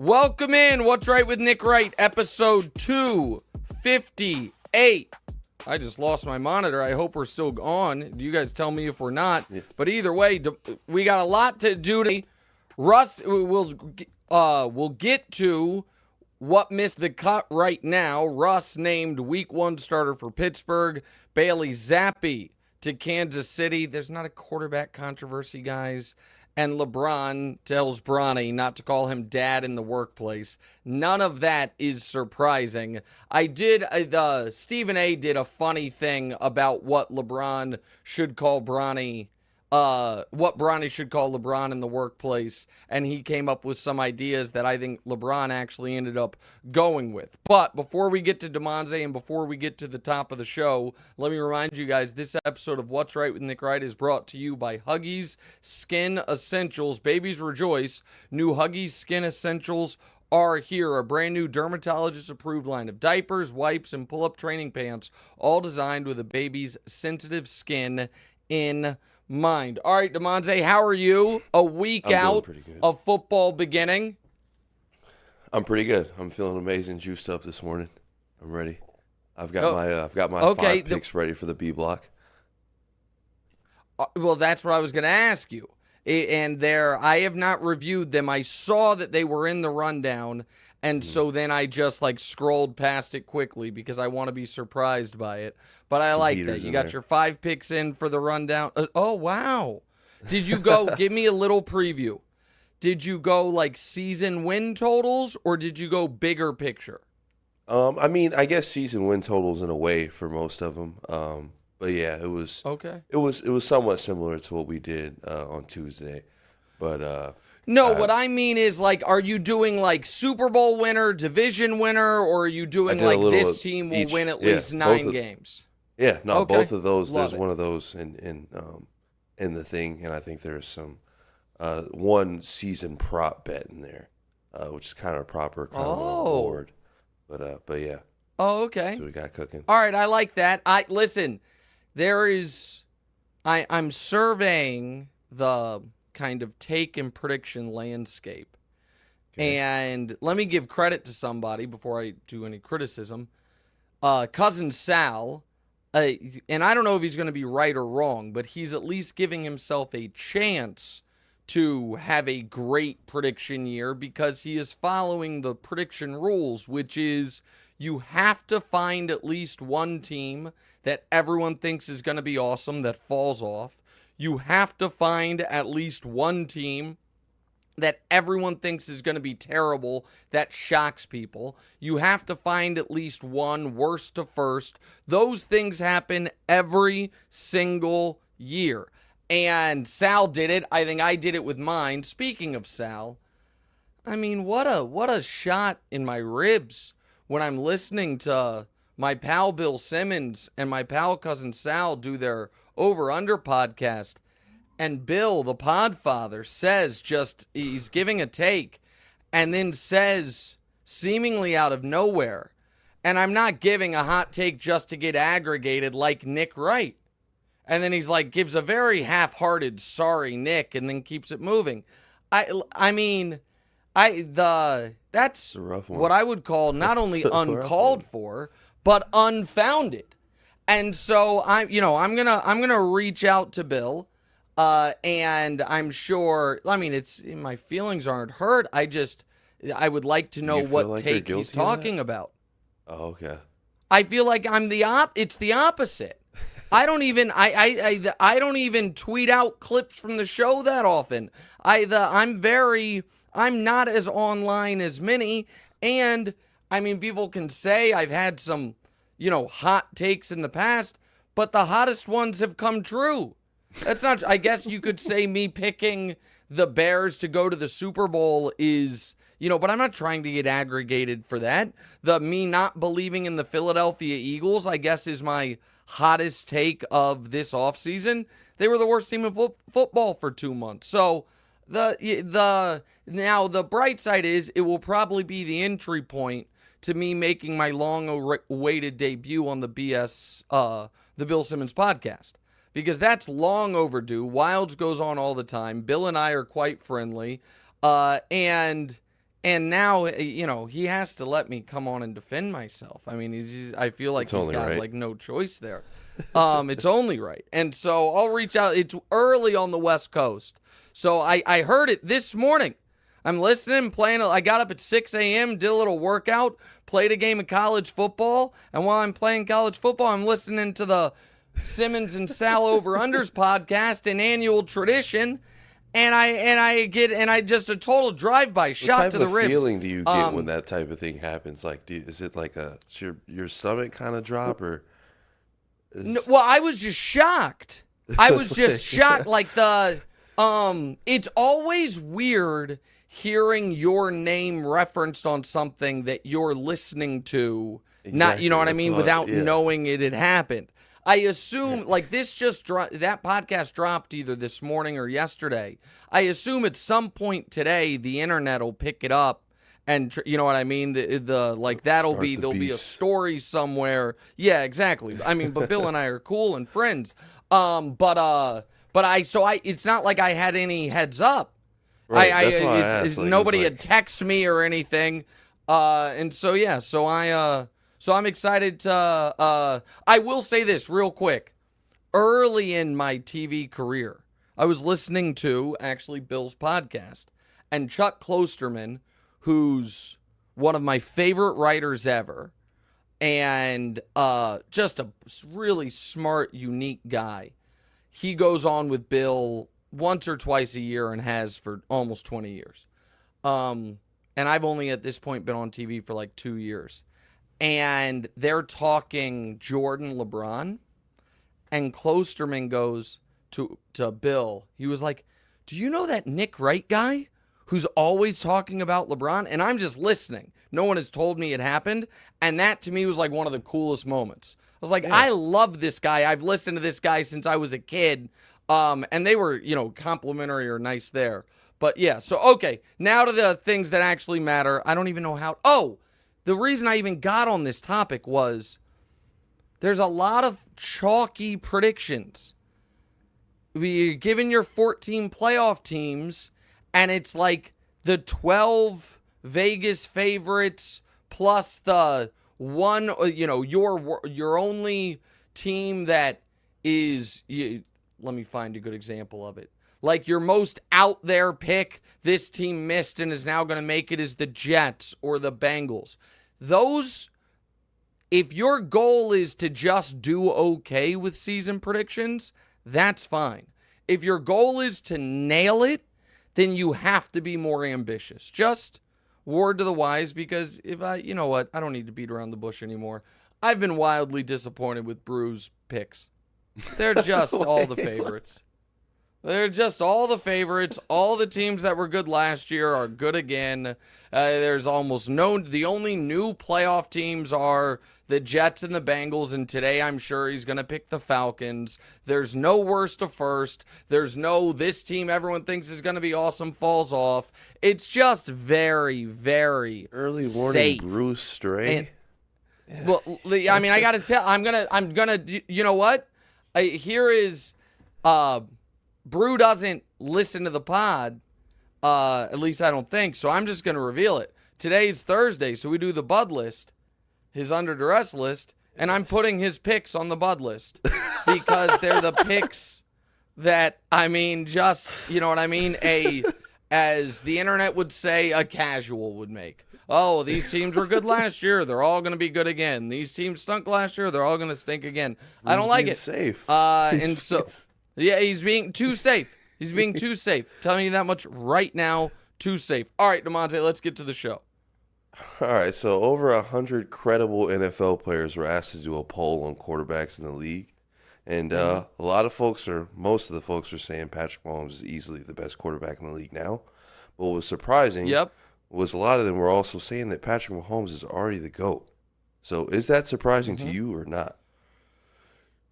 Welcome in. What's Right with Nick Wright, episode 258. I just lost my monitor. I hope we're still on. You guys tell me if we're not. Yeah. But either way, we got a lot to do today. Russ, we'll get to what missed the cut right now. Russ named week 1 starter for Pittsburgh. Bailey Zappi to Kansas City. There's not a quarterback controversy, guys. And LeBron tells Bronny not to call him dad in the workplace. None of that is surprising. Stephen A. did a funny thing about what LeBron should call Bronny, what Bronny should call LeBron in the workplace. And he came up with some ideas that I think LeBron actually ended up going with. But before we get to Damonza and before we get to the top of the show, let me remind you guys, this episode of What's Right with Nick Wright is brought to you by Huggies Skin Essentials. Babies rejoice. New Huggies Skin Essentials are here. A brand new dermatologist-approved line of diapers, wipes, and pull-up training pants, all designed with a baby's sensitive skin in mind. All right, Damonza, how are you? A week out of football beginning. I'm pretty good. I'm feeling amazing, juiced up this morning. I'm ready. I've got my 5 picks ready for the B block. Well, that's what I was going to ask you. And I have not reviewed them. I saw that they were in the rundown, and so then I just scrolled past it quickly because I want to be surprised by it. But I like that. You got your 5 picks in for the rundown. Oh, wow. Did you go, give me a little preview. Did you go season win totals or did you go bigger picture? I guess season win totals in a way for most of them. But yeah, it was okay. It was somewhat similar to what we did on Tuesday. But no, what I mean is are you doing Super Bowl winner, division winner, or are you doing this team will win at least 9 games? Yeah, no, both of those. There's one of those in the thing, and I think there's some one season prop bet in there, which is kind of a proper kind of award. But yeah. Oh, okay. So we got cooking. All right, I like that. Listen, I'm surveying the kind of take and prediction landscape. Okay. And let me give credit to somebody before I do any criticism. Cousin Sal, and I don't know if he's going to be right or wrong, but he's at least giving himself a chance to have a great prediction year because he is following the prediction rules, which is you have to find at least one team that everyone thinks is going to be awesome that falls off. You have to find at least one team that everyone thinks is going to be terrible that shocks people. You have to find at least one worst to first. Those things happen every single year. And Sal did it. I think I did it with mine. Speaking of Sal, I mean, what a shot in my ribs when I'm listening to my pal Bill Simmons and my pal cousin Sal do their over-under podcast. And Bill, the podfather, says he's giving a take and then says, seemingly out of nowhere, and I'm not giving a hot take just to get aggregated like Nick Wright. And then he's gives a very half-hearted, sorry, Nick, and then keeps it moving. That's what I would call not only uncalled for, but unfounded. And so I'm gonna reach out to Bill, and I'm sure. I mean, my feelings aren't hurt. I would like to know what take he's talking about. Oh, okay. I feel like it's the opposite. I don't even tweet out clips from the show that often. I'm not as online as many, and I mean, people can say I've had some, hot takes in the past, but the hottest ones have come true. That's not, I guess you could say me picking the Bears to go to the Super Bowl is, but I'm not trying to get aggregated for that. Me not believing in the Philadelphia Eagles, I guess, is my hottest take of this offseason. They were the worst team in football for 2 months. So now the bright side is it will probably be the entry point to me making my long-awaited debut on the Bill Simmons podcast, because that's long overdue. Wilds goes on all the time. Bill and I are quite friendly, and And now, he has to let me come on and defend myself. I mean, I feel like he's got right. like no choice there. It's only right. And so I'll reach out. It's early on the West Coast. So I heard it this morning. I'm listening, playing. I got up at 6 a.m., did a little workout, played a game of college football. And while I'm playing college football, I'm listening to the Simmons and Sal Over Unders podcast, an annual tradition. And I just a total drive-by shot to the ribs. What type of feeling do you get when that type of thing happens? Like, is it like your stomach kind of drop, or? No, well, I was just shocked. I was just shocked. Like it's always weird hearing your name referenced on something that you're listening to. Exactly. Not, you know what I mean, without knowing it had happened. I assume, like, this that podcast dropped either this morning or yesterday. I assume at some point today the internet will pick it up, and you know what I mean. There'll be a story somewhere. Yeah, exactly. I mean, but Bill and I are cool and friends. It's not like I had any heads up. Right, nobody had texted me or anything, So I'm excited to, I will say this real quick. Early in my TV career, I was listening to, actually, Bill's podcast. And Chuck Klosterman, who's one of my favorite writers ever, and just a really smart, unique guy. He goes on with Bill once or twice a year and has for almost 20 years. And I've only at this point been on TV for like 2 years. And they're talking Jordan, LeBron, and Klosterman goes to Bill. He was like, do you know that Nick Wright guy who's always talking about LeBron? And I'm just listening. No one has told me it happened. And that to me was like one of the coolest moments. I was like, I love this guy. I've listened to this guy since I was a kid. And they were, complimentary or nice there. But yeah, so okay, now to the things that actually matter. I don't even know how. The reason I even got on this topic was there's a lot of chalky predictions. You're given your 14 playoff teams, and it's like the 12 Vegas favorites plus the one, your only team that is, let me find a good example of it. Like your most out there pick, this team missed and is now going to make it, is the Jets or the Bengals. Those, if your goal is to just do okay with season predictions, that's fine. If your goal is to nail it, then you have to be more ambitious. Just word to the wise, because I don't need to beat around the bush anymore. I've been wildly disappointed with Brew's picks. They're just all the favorites. They're just all the favorites. All the teams that were good last year are good again. There's almost the only new playoff teams are the Jets and the Bengals, and today I'm sure he's going to pick the Falcons. There's no worst to first. There's no this team everyone thinks is going to be awesome falls off. It's just very, very early warning safe. Bruce Stray. Well, I mean, I got to tell, I'm gonna, you know what? Here is, Brew doesn't listen to the pod, at least I don't think, so I'm just going to reveal it. Today's Thursday, so we do the Bud list, his under duress list, and I'm putting his picks on the Bud list because they're the picks that, I mean, just, you know what I mean, as the internet would say, a casual would make. Oh, these teams were good last year. They're all going to be good again. These teams stunk last year. They're all going to stink again. I don't like it. Safe. And so, yeah, he's being too safe. He's being too safe. Telling you that much right now. Too safe. All right, Damonza, let's get to the show. All right, so over 100 credible NFL players were asked to do a poll on quarterbacks in the league. And a lot of folks, or most of the folks, are saying Patrick Mahomes is easily the best quarterback in the league now. But what was surprising was a lot of them were also saying that Patrick Mahomes is already the GOAT. So is that surprising to you or not?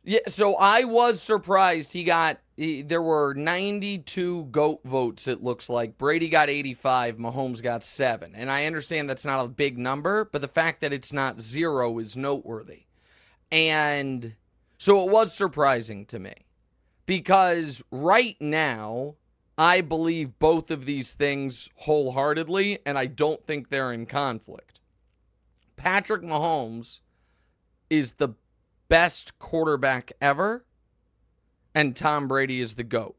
Yeah, so I was surprised. There were 92 GOAT votes, it looks like. Brady got 85, Mahomes got 7. And I understand that's not a big number, but the fact that it's not 0 is noteworthy. And so it was surprising to me. Because right now, I believe both of these things wholeheartedly, and I don't think they're in conflict. Patrick Mahomes is the best quarterback ever, and Tom Brady is the GOAT.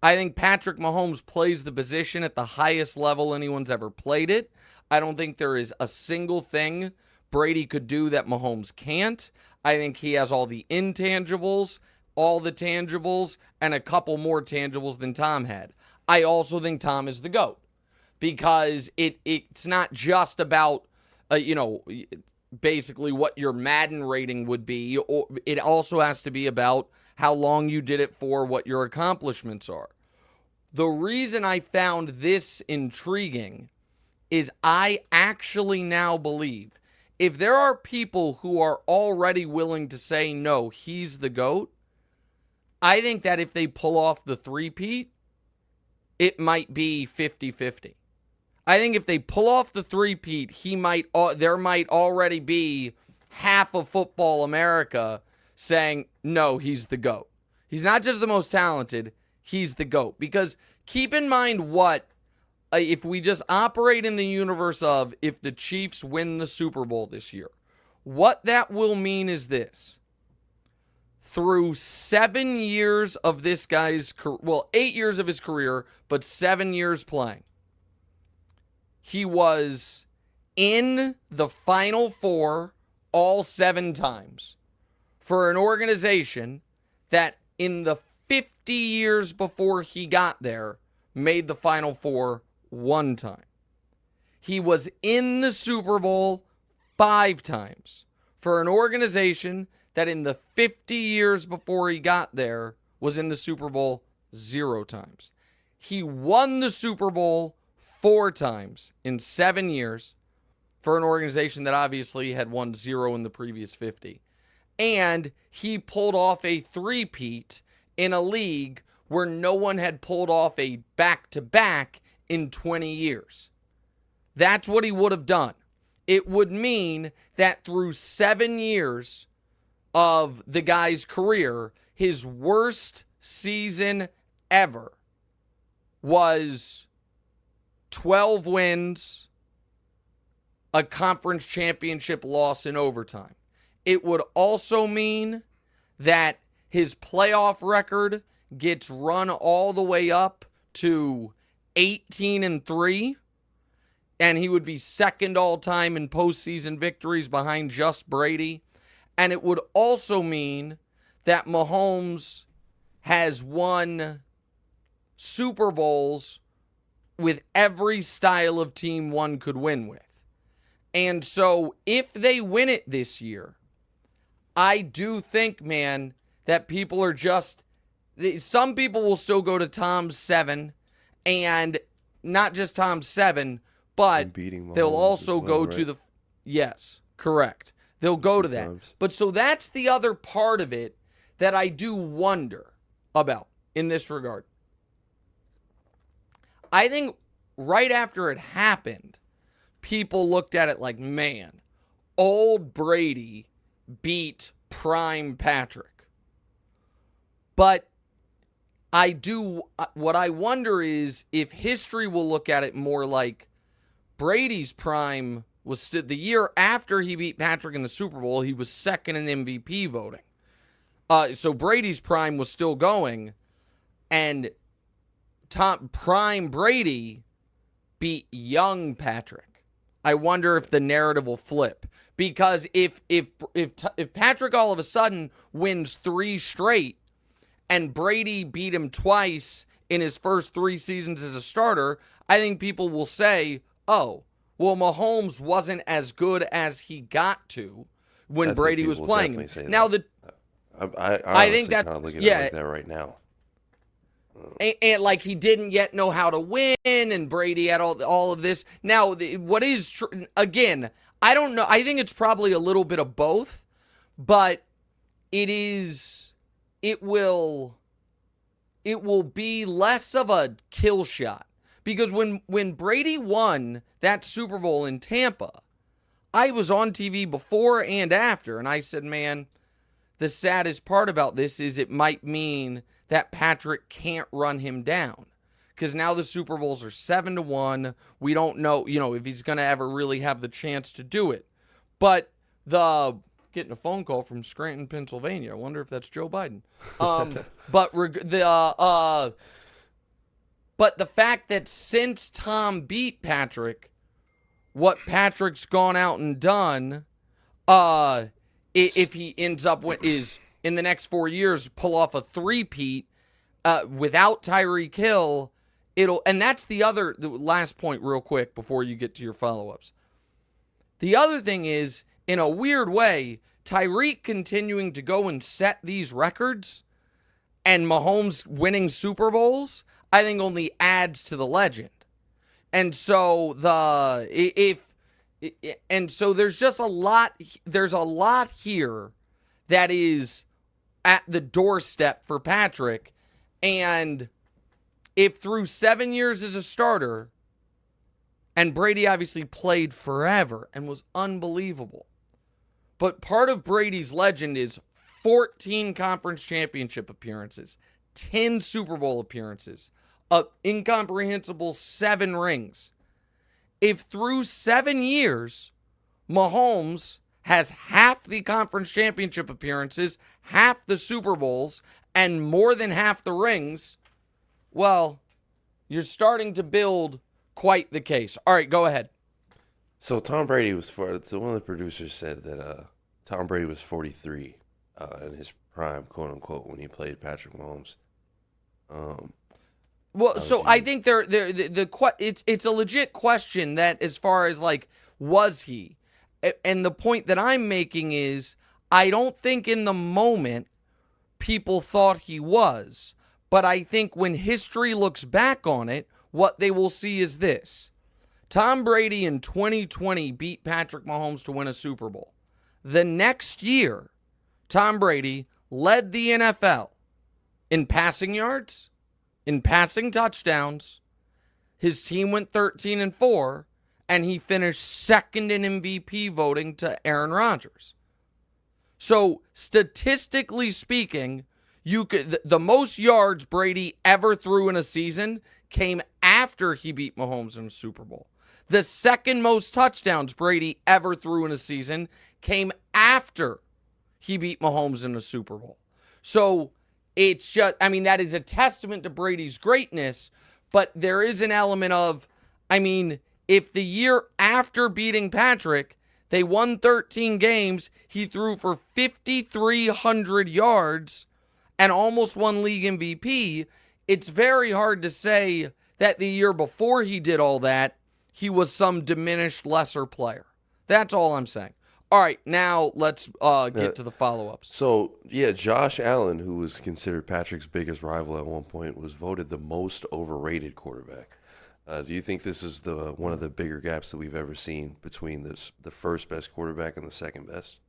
I think Patrick Mahomes plays the position at the highest level anyone's ever played it. I don't think there is a single thing Brady could do that Mahomes can't. I think he has all the intangibles, all the tangibles, and a couple more tangibles than Tom had. I also think Tom is the GOAT because it's not just about, basically what your Madden rating would be. Or it also has to be about how long you did it for, what your accomplishments are. The reason I found this intriguing is I actually now believe if there are people who are already willing to say, no, he's the GOAT, I think that if they pull off the three-peat, it might be 50-50. I think if they pull off the three-peat, there might already be half of football America saying, no, he's the GOAT. He's not just the most talented, he's the GOAT. Because keep in mind if we just operate in the universe of if the Chiefs win the Super Bowl this year, what that will mean is this. Through 7 years of this guy's 8 years of his career, but 7 years playing, he was in the Final Four all 7 times for an organization that in the 50 years before he got there made the Final Four 1 time. He was in the Super Bowl 5 times for an organization that in the 50 years before he got there was in the Super Bowl 0 times. He won the Super Bowl 4 times in 7 years for an organization that obviously had won 0 in the previous 50. And he pulled off a three-peat in a league where no one had pulled off a back-to-back in 20 years. That's what he would have done. It would mean that through 7 years of the guy's career, his worst season ever was 12 wins, a conference championship loss in overtime. It would also mean that his playoff record gets run all the way up to 18-3, and he would be second all-time in postseason victories behind just Brady. And it would also mean that Mahomes has won Super Bowls with every style of team one could win with. And so if they win it this year, I do think, man, that people are some people will still go to Tom's 7, and not just Tom's 7, but they'll also go to the... Yes, correct. They'll go to that. But so that's the other part of it that I do wonder about in this regard. I think right after it happened, people looked at it like, man, old Brady beat prime Patrick. But what I wonder is if history will look at it more like Brady's prime was the year after he beat Patrick in the Super Bowl, he was second in MVP voting. So Brady's prime was still going, and prime Brady beat young Patrick. I wonder if the narrative will flip, because if Patrick all of a sudden wins 3 straight, and Brady beat him twice in his first 3 seasons as a starter, I think people will say, oh, well, Mahomes wasn't as good as he got to when Brady was playing him. Now, I think that kind of look at it like that right now. And like he didn't yet know how to win, and Brady had all of this. Now, what is true, again, I don't know. I think it's probably a little bit of both, but it will be less of a kill shot. Because when Brady won that Super Bowl in Tampa, I was on TV before and after, and I said, man, the saddest part about this is it might mean that Patrick can't run him down. because now the Super Bowls are 7-1. We don't know, if he's going to ever really have the chance to do it. But getting a phone call from Scranton, Pennsylvania. I wonder if that's Joe Biden. But the fact that since Tom beat Patrick, what Patrick's gone out and done, if he ends up is in the next 4 years pull off a three-peat without Tyreek Hill, and that's the last point real quick before you get to your follow-ups. The other thing is, in a weird way, Tyreek continuing to go and set these records and Mahomes winning Super Bowls, I think only adds to the legend. And so there's just there's a lot here that is at the doorstep for Patrick. And if through 7 years as a starter, and Brady obviously played forever and was unbelievable, but part of Brady's legend is 14 conference championship appearances, 10 Super Bowl appearances, incomprehensible 7 rings. If through 7 years, Mahomes has half the conference championship appearances, half the Super Bowls, and more than half the rings, well, you're starting to build quite the case. All right, go ahead. So Tom Brady was one of the producers said that Tom Brady was 43 in his prime, quote unquote, when he played Patrick Mahomes. I think it's a legit question that, as far as like, was he? And the point that I'm making is, I don't think in the moment people thought he was, but I think when history looks back on it, what they will see is this. Tom Brady in 2020 beat Patrick Mahomes to win a Super Bowl. The next year, Tom Brady led the NFL in passing yards, in passing touchdowns. His team went 13-4, and he finished second in MVP voting to Aaron Rodgers. So, statistically speaking, the most yards Brady ever threw in a season came after he beat Mahomes in a Super Bowl. The second most touchdowns Brady ever threw in a season came after he beat Mahomes in a Super Bowl. So it's just, that is a testament to Brady's greatness, but there is an element of, if the year after beating Patrick, they won 13 games, he threw for 5,300 yards and almost won league MVP, it's very hard to say that the year before he did all that, he was some diminished lesser player. That's all I'm saying. All right, now let's get to the follow-ups. So, yeah, Josh Allen, who was considered Patrick's biggest rival at one point, was voted the most overrated quarterback. Do you think this is one of the bigger gaps that we've ever seen between the first best quarterback and the second best?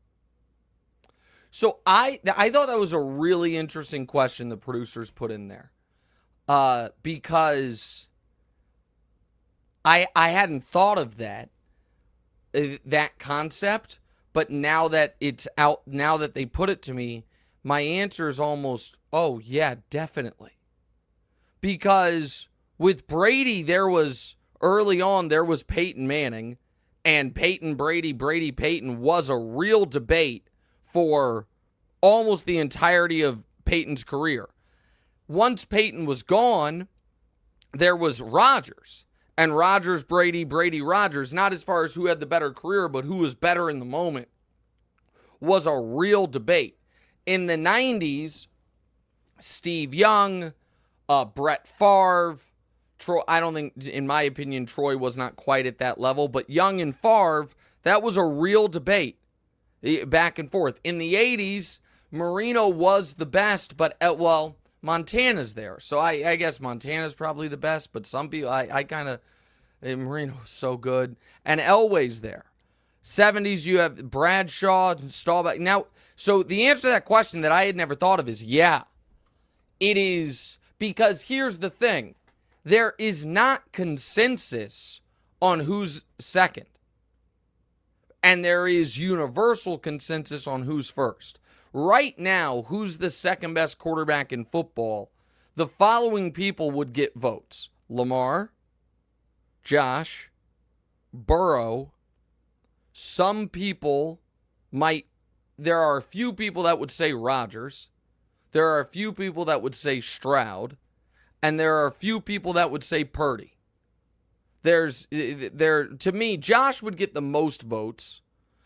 So I thought that was a really interesting question the producers put in there, because I hadn't thought of that concept, but now that it's out, now that they put it to me, my answer is almost, oh yeah, definitely. Because with Brady, early on, there was Peyton Manning, and Peyton Brady, Brady Peyton was a real debate for almost the entirety of Peyton's career. Once Peyton was gone, there was Rodgers. And Rodgers, Brady, Brady, Rodgers, not as far as who had the better career, but who was better in the moment, was a real debate. In the 90s, Steve Young, Brett Favre, Troy, I don't think, in my opinion, Troy was not quite at that level, but Young and Favre, that was a real debate, back and forth. In the 80s, Marino was the best, but, Montana's there. So I guess Montana's probably the best, but some people, Marino was so good. And Elway's there. 70s, you have Bradshaw and Staubach. Now, so the answer to that question that I had never thought of is, yeah, it is, because here's the thing. There is not consensus on who's second. And there is universal consensus on who's first. Right now, who's the second best quarterback in football? The following people would get votes. Lamar, Josh, Burrow. Some people there are a few people that would say Rodgers. There are a few people that would say Stroud. And there are a few people that would say Purdy. To me, Josh would get the most votes.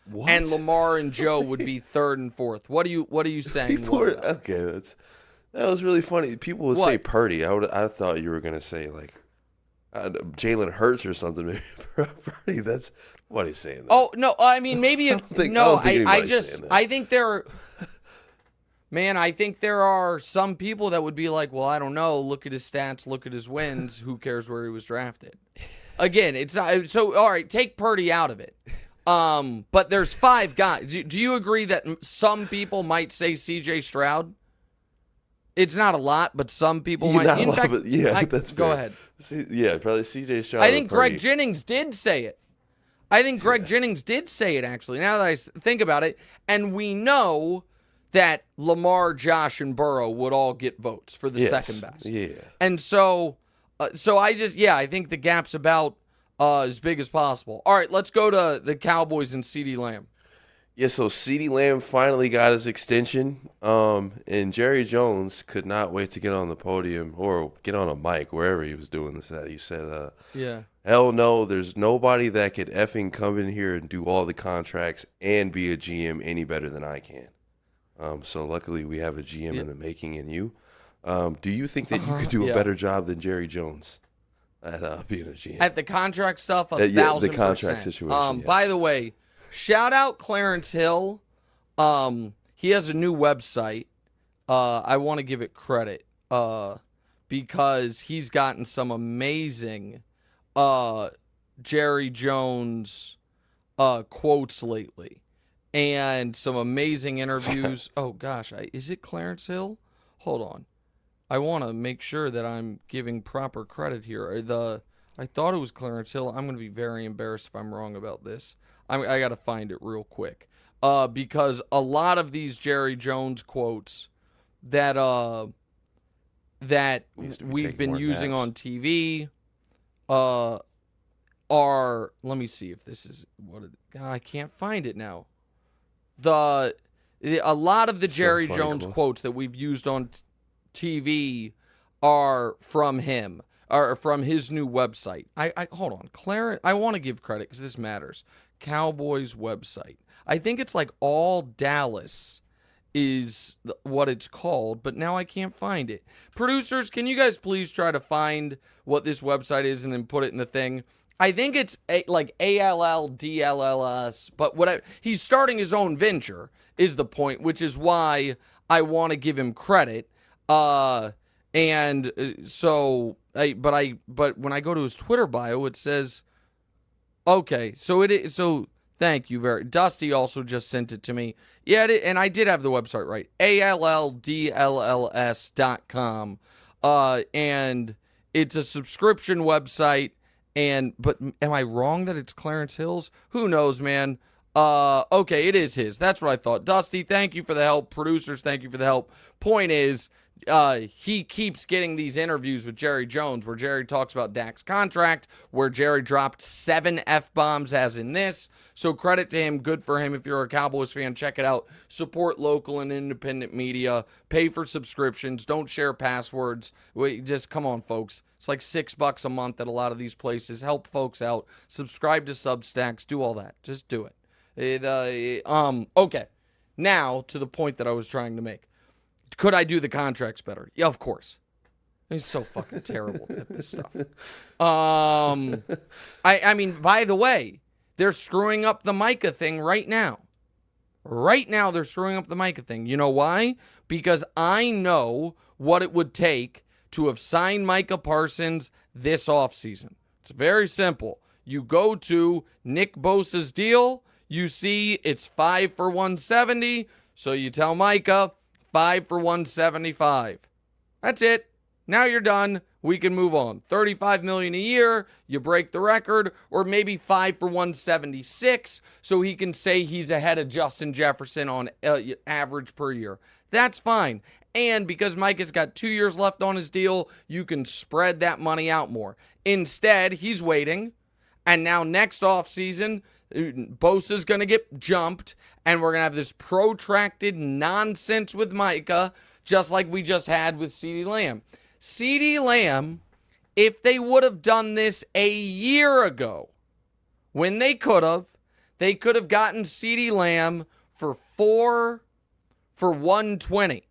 What? And Lamar and Joe would be third and fourth. What are you saying? Okay, that was really funny. People would say Purdy. I thought you were gonna say like Jalen Hurts or something. Maybe Purdy. That's what he's saying. Oh no, I mean maybe I think there. Man, I think there are some people that would be like, well, I don't know. Look at his stats. Look at his wins. Who cares where he was drafted? Again, it's not. So, all right, take Purdy out of it. But there's 5 guys. Do you agree that some people might say C.J. Stroud? It's not a lot, but some people might. Not in fact, that's go fair. ahead. Probably C.J. Stroud. I think Greg Jennings did say it. Jennings did say it, actually, now that I think about it. And we know that Lamar, Josh, and Burrow would all get votes for the second best. Yeah. And so I think the gap's about as big as possible. All right, let's go to the Cowboys and CeeDee Lamb. Yeah, so CeeDee Lamb finally got his extension, and Jerry Jones could not wait to get on the podium or get on a mic, wherever he was doing this at. He said, hell no, there's nobody that could effing come in here and do all the contracts and be a GM any better than I can. So luckily we have a GM in the making in you. Do you think that you could do a better job than Jerry Jones at being a GM? At the contract stuff, 1,000%. The contract situation. By the way, shout out Clarence Hill. He has a new website. I want to give it credit because he's gotten some amazing Jerry Jones quotes lately. And some amazing interviews. Oh, gosh. Is it Clarence Hill? Hold on. I want to make sure that I'm giving proper credit here. I thought it was Clarence Hill. I'm going to be very embarrassed if I'm wrong about this. I got to find it real quick. Because a lot of these Jerry Jones quotes that we've been using on TV are... Let me see if this is... I can't find it now. A lot of the Jerry Jones quotes that we've used on TV are from him, or from his new website. Hold on, Clarence. I want to give credit because this matters. Cowboys website. I think it's like All Dallas is what it's called, but now I can't find it. Producers, can you guys please try to find what this website is and then put it in the thing? I think it's like ALLDLLS, but he's starting his own venture is the point, which is why I want to give him credit. But when I go to his Twitter bio, it says, okay, so thank you Dusty also just sent it to me. Yeah, and I did have the website right, ALLDLLS.com, and it's a subscription website. But am I wrong that it's Clarence Hill's? Who knows, man? Okay, it is his. That's what I thought. Dusty, thank you for the help. Producers, thank you for the help. Point is, he keeps getting these interviews with Jerry Jones where Jerry talks about Dak's contract, where Jerry dropped 7 F-bombs as in this. So credit to him. Good for him. If you're a Cowboys fan, check it out. Support local and independent media. Pay for subscriptions. Don't share passwords. Just come on, folks. It's like $6 a month at a lot of these places. Help folks out. Subscribe to Substacks. Do all that. Just do it. Okay. Now to the point that I was trying to make. Could I do the contracts better? Yeah, of course. He's so fucking terrible at this stuff. I mean, by the way, they're screwing up the Micah thing right now. Right now, they're screwing up the Micah thing. You know why? Because I know what it would take to have signed Micah Parsons this offseason. It's very simple. You go to Nick Bosa's deal. You see it's 5 for $170. So you tell Micah 5 for $175. That's it. Now you're done. We can move on. $35 million a year. You break the record, or maybe 5 for 176, so he can say he's ahead of Justin Jefferson on average per year. That's fine. And because Mike has got 2 years left on his deal, you can spread that money out more. Instead, he's waiting, and now next offseason, Bosa's going to get jumped, and we're going to have this protracted nonsense with Micah, just like we just had with CeeDee Lamb. CeeDee Lamb, if they would have done this a year ago, when they could have gotten CeeDee Lamb for 4 for 120.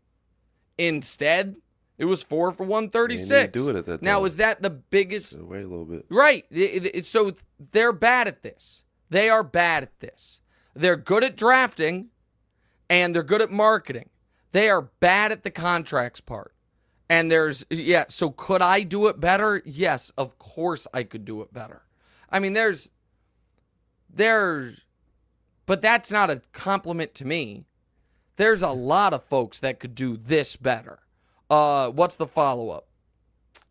Instead, it was 4 for 136. Do it at that time. Now, is that the biggest? Wait a little bit. Right. So they're bad at this. They are bad at this. They're good at drafting, and they're good at marketing. They are bad at the contracts part. And so could I do it better? Yes, of course I could do it better. I mean, but that's not a compliment to me. There's a lot of folks that could do this better. What's the follow-up?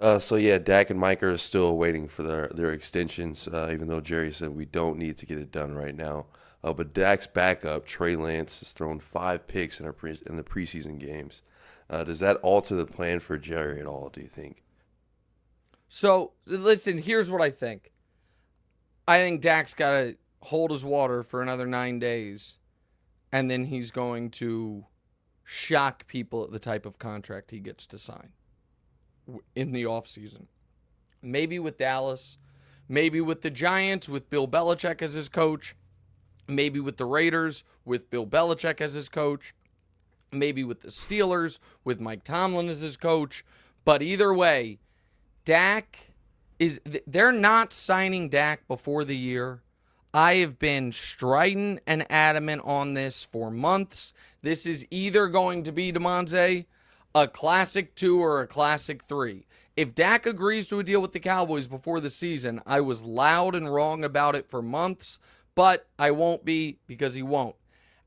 Dak and Micah are still waiting for their extensions, even though Jerry said we don't need to get it done right now. But Dak's backup, Trey Lance, has thrown 5 picks in the preseason games. Does that alter the plan for Jerry at all, do you think? So, listen, here's what I think. I think Dak's got to hold his water for another 9 days, and then he's going to shock people at the type of contract he gets to sign in the offseason. Maybe with Dallas, maybe with the Giants, with Bill Belichick as his coach, maybe with the Raiders, with Bill Belichick as his coach, maybe with the Steelers, with Mike Tomlin as his coach. But either way, they're not signing Dak before the year. I have been strident and adamant on this for months. This is either going to be, Damonza, a Classic 2 or a Classic 3. If Dak agrees to a deal with the Cowboys before the season, I was loud and wrong about it for months, but I won't be because he won't.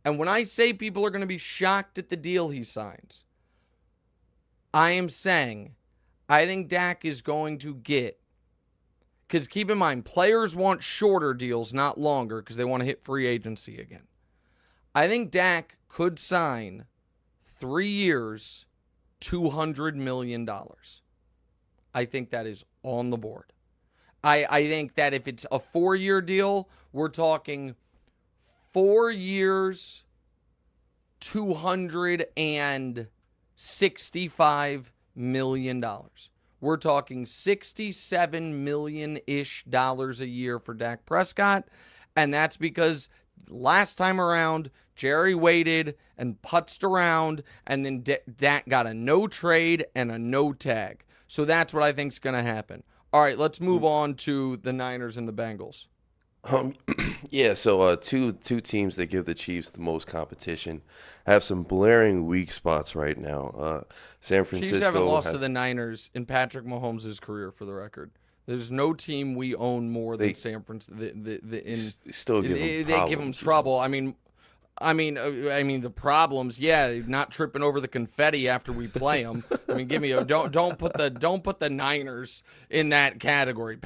And when I say people are going to be shocked at the deal he signs, I am saying I think Dak is going to get, because keep in mind, players want shorter deals, not longer, because they want to hit free agency again. I think Dak could sign 3 years, $200 million. I think that is on the board. I think that if it's a 4-year deal, we're talking 4 years, $265 million. We're talking $67 million-ish a year for Dak Prescott, and that's because last time around, Jerry waited and putzed around, and then Dak got a no trade and a no tag. So that's what I think is going to happen. All right, let's move on to the Niners and the Bengals. So two teams that give the Chiefs the most competition have some blaring weak spots right now. San Francisco. Chiefs haven't lost to the Niners in Patrick Mahomes' career, for the record. There's no team we own more than San Francisco. They give them trouble. I mean, the problems. Yeah, not tripping over the confetti after we play them. I mean, don't put the Niners in that category.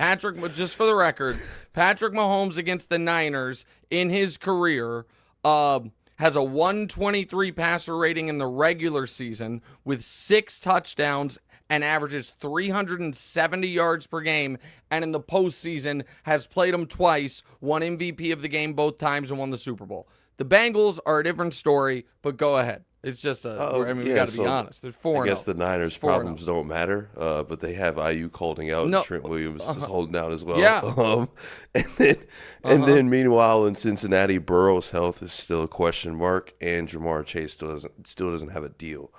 Just for the record, Patrick Mahomes against the Niners in his career has a 123 passer rating in the regular season with 6 touchdowns and averages 370 yards per game, and in the postseason has played them twice, won MVP of the game both times, and won the Super Bowl. The Bengals are a different story, but go ahead. It's just we got to be honest. There's 4-0. I guess the Niners' problems don't matter, but they have Ayuk holding out, and Trent Williams is holding out as well. Yeah. And then meanwhile in Cincinnati, Burrow's health is still a question mark, and Jamar Chase still doesn't have a deal.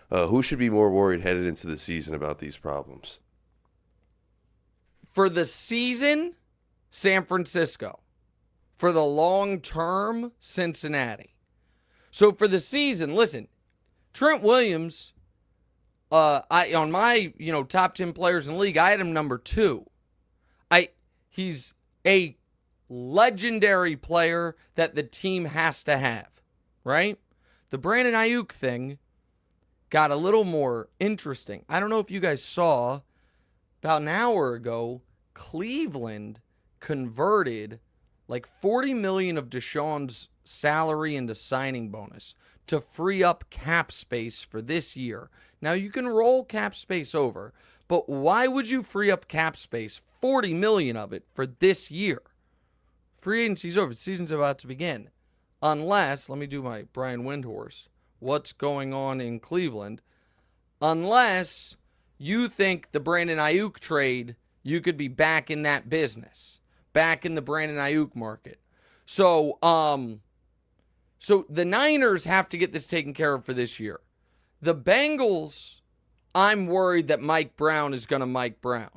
Who should be more worried headed into the season about these problems? For the season, San Francisco. For the long term, Cincinnati. So for the season, listen, Trent Williams, on my top 10 players in the league, I had him number 2. He's a legendary player that the team has to have, right? The Brandon Ayuk thing, got a little more interesting. I don't know if you guys saw, about an hour ago, Cleveland converted like $40 million of Deshaun's salary into signing bonus to free up cap space for this year. Now, you can roll cap space over, but why would you free up cap space, $40 million of it, for this year? Free agency's over. The season's about to begin. Unless, let me do my Brian Windhorse, what's going on in Cleveland? Unless you think the Brandon Ayuk trade, you could be back in that business, back in the Brandon Ayuk market. So the Niners have to get this taken care of for this year. The Bengals, I'm worried that Mike Brown is going to Mike Brown.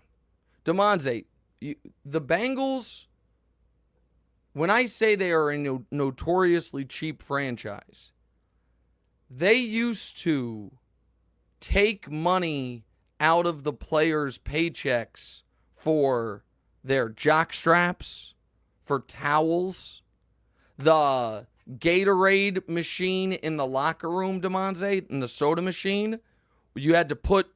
Damonza, the Bengals, when I say they are a notoriously cheap franchise, they used to take money out of the players' paychecks for their jock straps, for towels, the Gatorade machine in the locker room, Damonza, and the soda machine. You had to put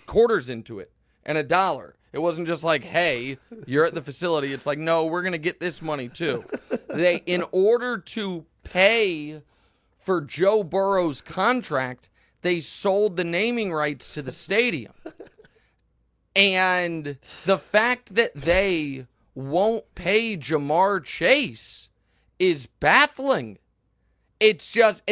quarters into it and $1. It wasn't just like, hey, you're at the facility. It's like, no, we're going to get this money too. They, in order to pay for Joe Burrow's contract, they sold the naming rights to the stadium. And the fact that they won't pay Jamar Chase is baffling. It's just,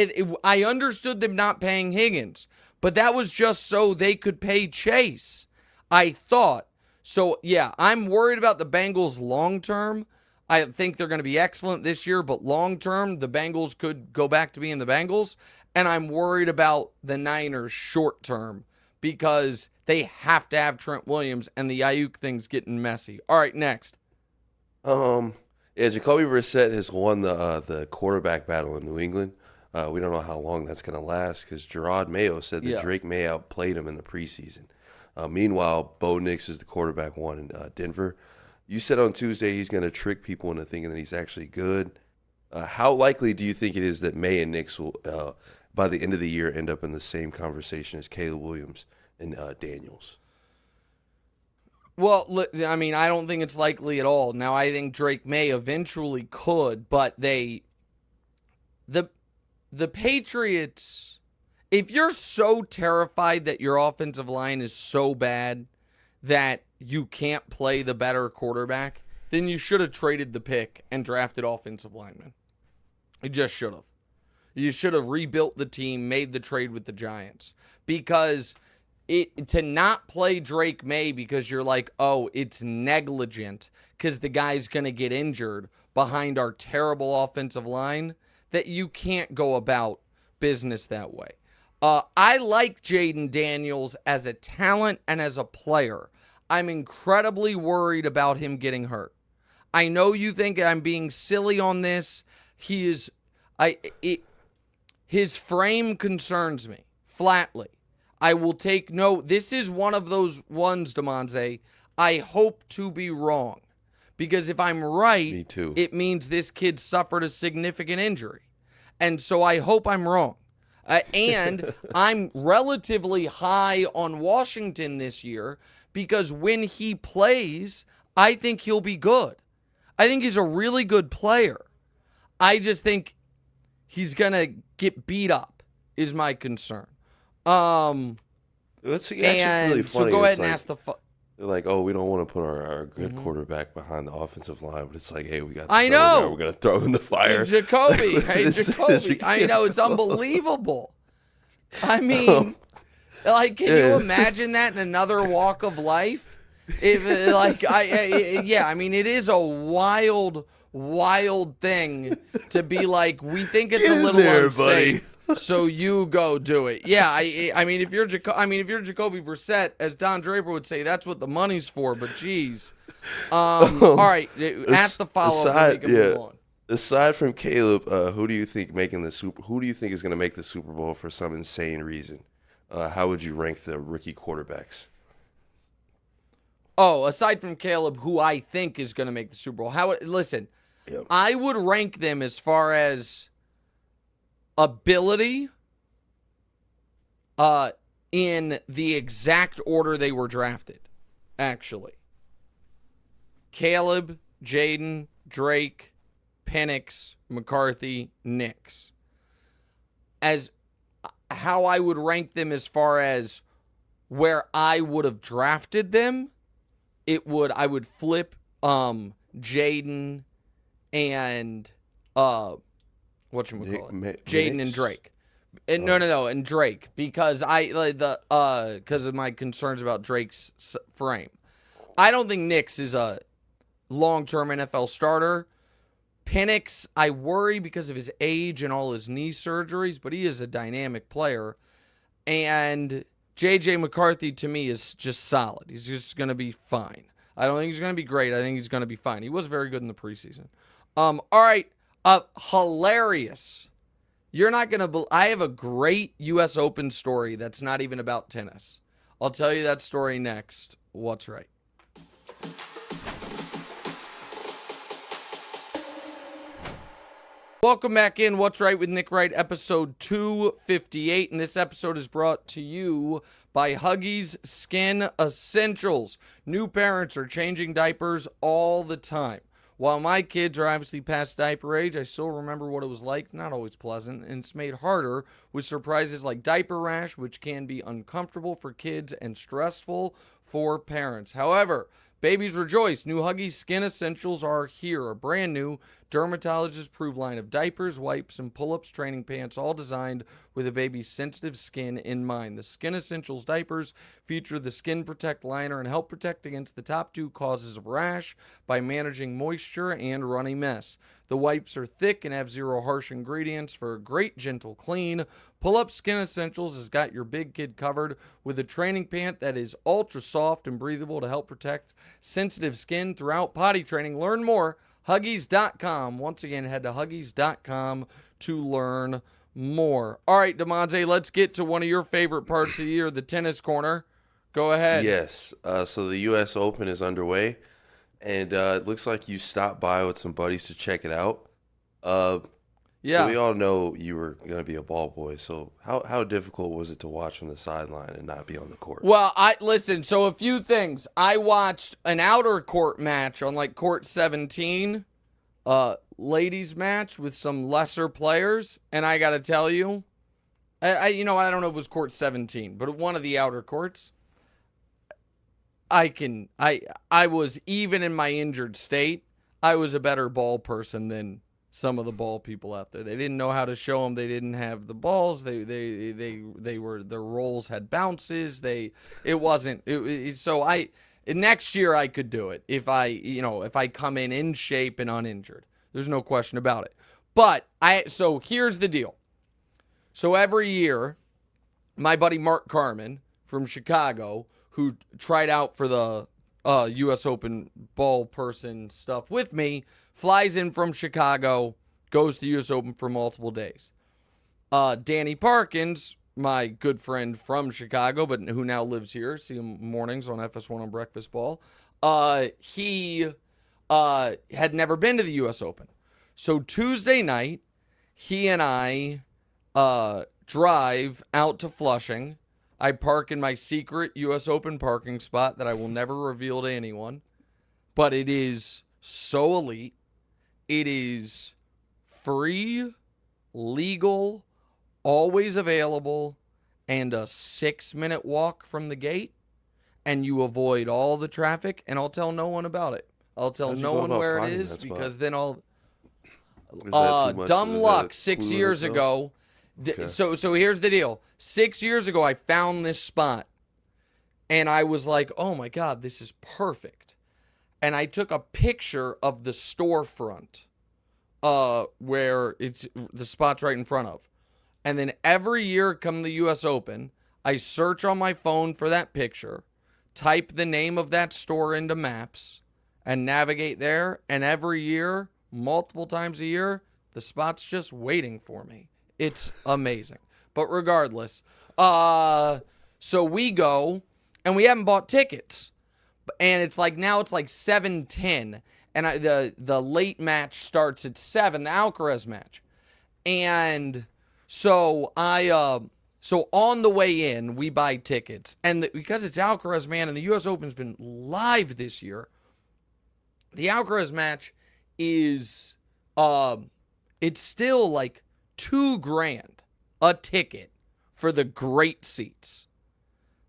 I understood them not paying Higgins, but that was just so they could pay Chase, I thought. So, yeah, I'm worried about the Bengals long term. I think they're going to be excellent this year, but long term, the Bengals could go back to being the Bengals. And I'm worried about the Niners short term because they have to have Trent Williams, and the Ayuk thing's getting messy. All right, next. Yeah, Jacoby Brissett has won the quarterback battle in New England. We don't know how long that's going to last because Gerard Mayo said that Drake Maye outplayed him in the preseason. Meanwhile, Bo Nix is the quarterback one in Denver. You said on Tuesday he's going to trick people into thinking that he's actually good. How likely do you think it is that Maye and Nix will, by the end of the year, end up in the same conversation as Caleb Williams and Daniels? Well, I mean, I don't think it's likely at all. Now, I think Drake Maye eventually could, but the Patriots, if you're so terrified that your offensive line is so bad that you can't play the better quarterback, then you should have traded the pick and drafted offensive linemen. You just should have. You should have rebuilt the team, made the trade with the Giants. Because to not play Drake Maye because you're like, oh, it's negligent because the guy's going to get injured behind our terrible offensive line, that you can't go about business that way. I like Jaden Daniels as a talent and as a player. I'm incredibly worried about him getting hurt. I know you think I'm being silly on this. His frame concerns me, flatly. I will take note. This is one of those ones, Damonza, I hope to be wrong. Because if I'm right, me too, it means this kid suffered a significant injury. And so I hope I'm wrong. And I'm relatively high on Washington this year because when he plays, I think he'll be good. I think he's a really good player. I just think he's going to get beat up is my concern. That's actually really funny. So go ahead and ask the... They're like, oh, we don't want to put our good quarterback behind the offensive line, but it's like, hey, we got. I know. Guy. We're gonna throw in the fire. Jacoby, Jacoby. I know, it's unbelievable. I mean, like, can you imagine that in another walk of life? If I mean, it is a wild thing to be like, we think it's a little unsafe. Buddy. So you go do it. Yeah, I mean, if you're Jacoby Brissett, as Don Draper would say, that's what the money's for. But geez, all right. Ask the follow-up. Move on. Aside from Caleb, who do you think is going to make the Super Bowl for some insane reason? How would you rank the rookie quarterbacks? Oh, aside from Caleb, who I think is going to make the Super Bowl? Listen, I would rank them as far as ability in the exact order they were drafted, actually. Caleb, Jaden, Drake, Penix, McCarthy, Nix. As how I would rank them as far as where I would have drafted them, I would flip Jaden and Jaden and Drake. And and Drake, because because of my concerns about Drake's frame. I don't think Nix is a long-term NFL starter. Penix, I worry because of his age and all his knee surgeries, but he is a dynamic player. And J.J. McCarthy, to me, is just solid. He's just going to be fine. I don't think he's going to be great. I think he's going to be fine. He was very good in the preseason. All right. Hilarious. You're not going to... I have a great U.S. Open story that's not even about tennis. I'll tell you that story next. What's right? Welcome back in What's Right with Nick Wright, episode 258. And this episode is brought to you by Huggies Skin Essentials. New parents are changing diapers all the time. While my kids are obviously past diaper age, I still remember what it was like. Not always pleasant, and it's made harder with surprises like diaper rash, which can be uncomfortable for kids and stressful for parents. However, babies rejoice. New Huggies Skin Essentials are here. A brand new dermatologist-approved line of diapers, wipes, and pull-ups training pants, all designed with a baby's sensitive skin in mind. The Skin Essentials diapers feature the Skin Protect liner and help protect against the top two causes of rash by managing moisture and runny mess. The wipes are thick and have zero harsh ingredients for a great gentle clean. Pull-Up Skin Essentials has got your big kid covered with a training pant that is ultra soft and breathable to help protect sensitive skin throughout potty training. Learn more. Huggies.com. Once again, head to Huggies.com to learn more. All right, Damonza, let's get to one of your favorite parts of the year, the tennis corner. Go ahead. Yes. So the U.S. Open is underway, and it looks like you stopped by with some buddies to check it out. Yeah. So we all know you were going to be a ball boy. So how difficult was it to watch from the sideline and not be on the court? Well, listen, so a few things. I watched an outer court match on like court 17, ladies match with some lesser players, and I got to tell you, I don't know if it was court 17, but one of the outer courts, I was, even in my injured state, I was a better ball person than some of the ball people out there. They didn't know how to show them. They didn't have the balls. They were, their rolls had bounces. Next year I could do it if I come in shape and uninjured. There's no question about it. But so here's the deal. So every year, my buddy Mark Carmen from Chicago, who tried out for the U.S. Open ball person stuff with me, flies in from Chicago, goes to the U.S. Open for multiple days. Danny Parkins, my good friend from Chicago, but who now lives here, see him mornings on FS1 on Breakfast Ball, he had never been to the U.S. Open. So Tuesday night, he and I drive out to Flushing. I park in my secret U.S. Open parking spot that I will never reveal to anyone, but it is so elite. It is free, legal, always available, and a 6-minute walk from the gate, and you avoid all the traffic, and I'll tell no one about it. I'll tell no one where it is, because then I'll... dumb luck 6 years ago. Okay. So here's the deal. 6 years ago, I found this spot, and I was like, oh my God, this is perfect. And I took a picture of the storefront where it's the spot's right in front of. And then every year come the U.S. Open, I search on my phone for that picture, type the name of that store into maps, and navigate there. And every year, multiple times a year, the spot's just waiting for me. It's amazing. But regardless, so we go, and we haven't bought tickets. And it's like, now it's like 7:10, and the late match starts at 7, the Alcaraz match. And so So on the way in, we buy tickets. And because it's Alcaraz, man, and the U.S. Open's been live this year, the Alcaraz match is, it's still like $2,000 a ticket for the great seats.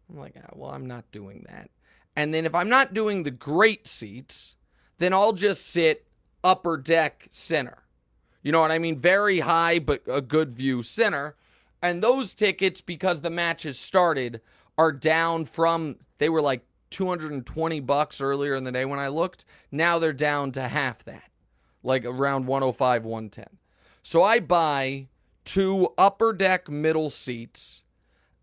I'm like, well, I'm not doing that. And then if I'm not doing the great seats, then I'll just sit upper deck center. You know what I mean? Very high, but a good view center. And those tickets, because the match has started, are down from, they were like $220 earlier in the day when I looked. Now they're down to half that, like around 105, 110. So I buy 2 upper deck middle seats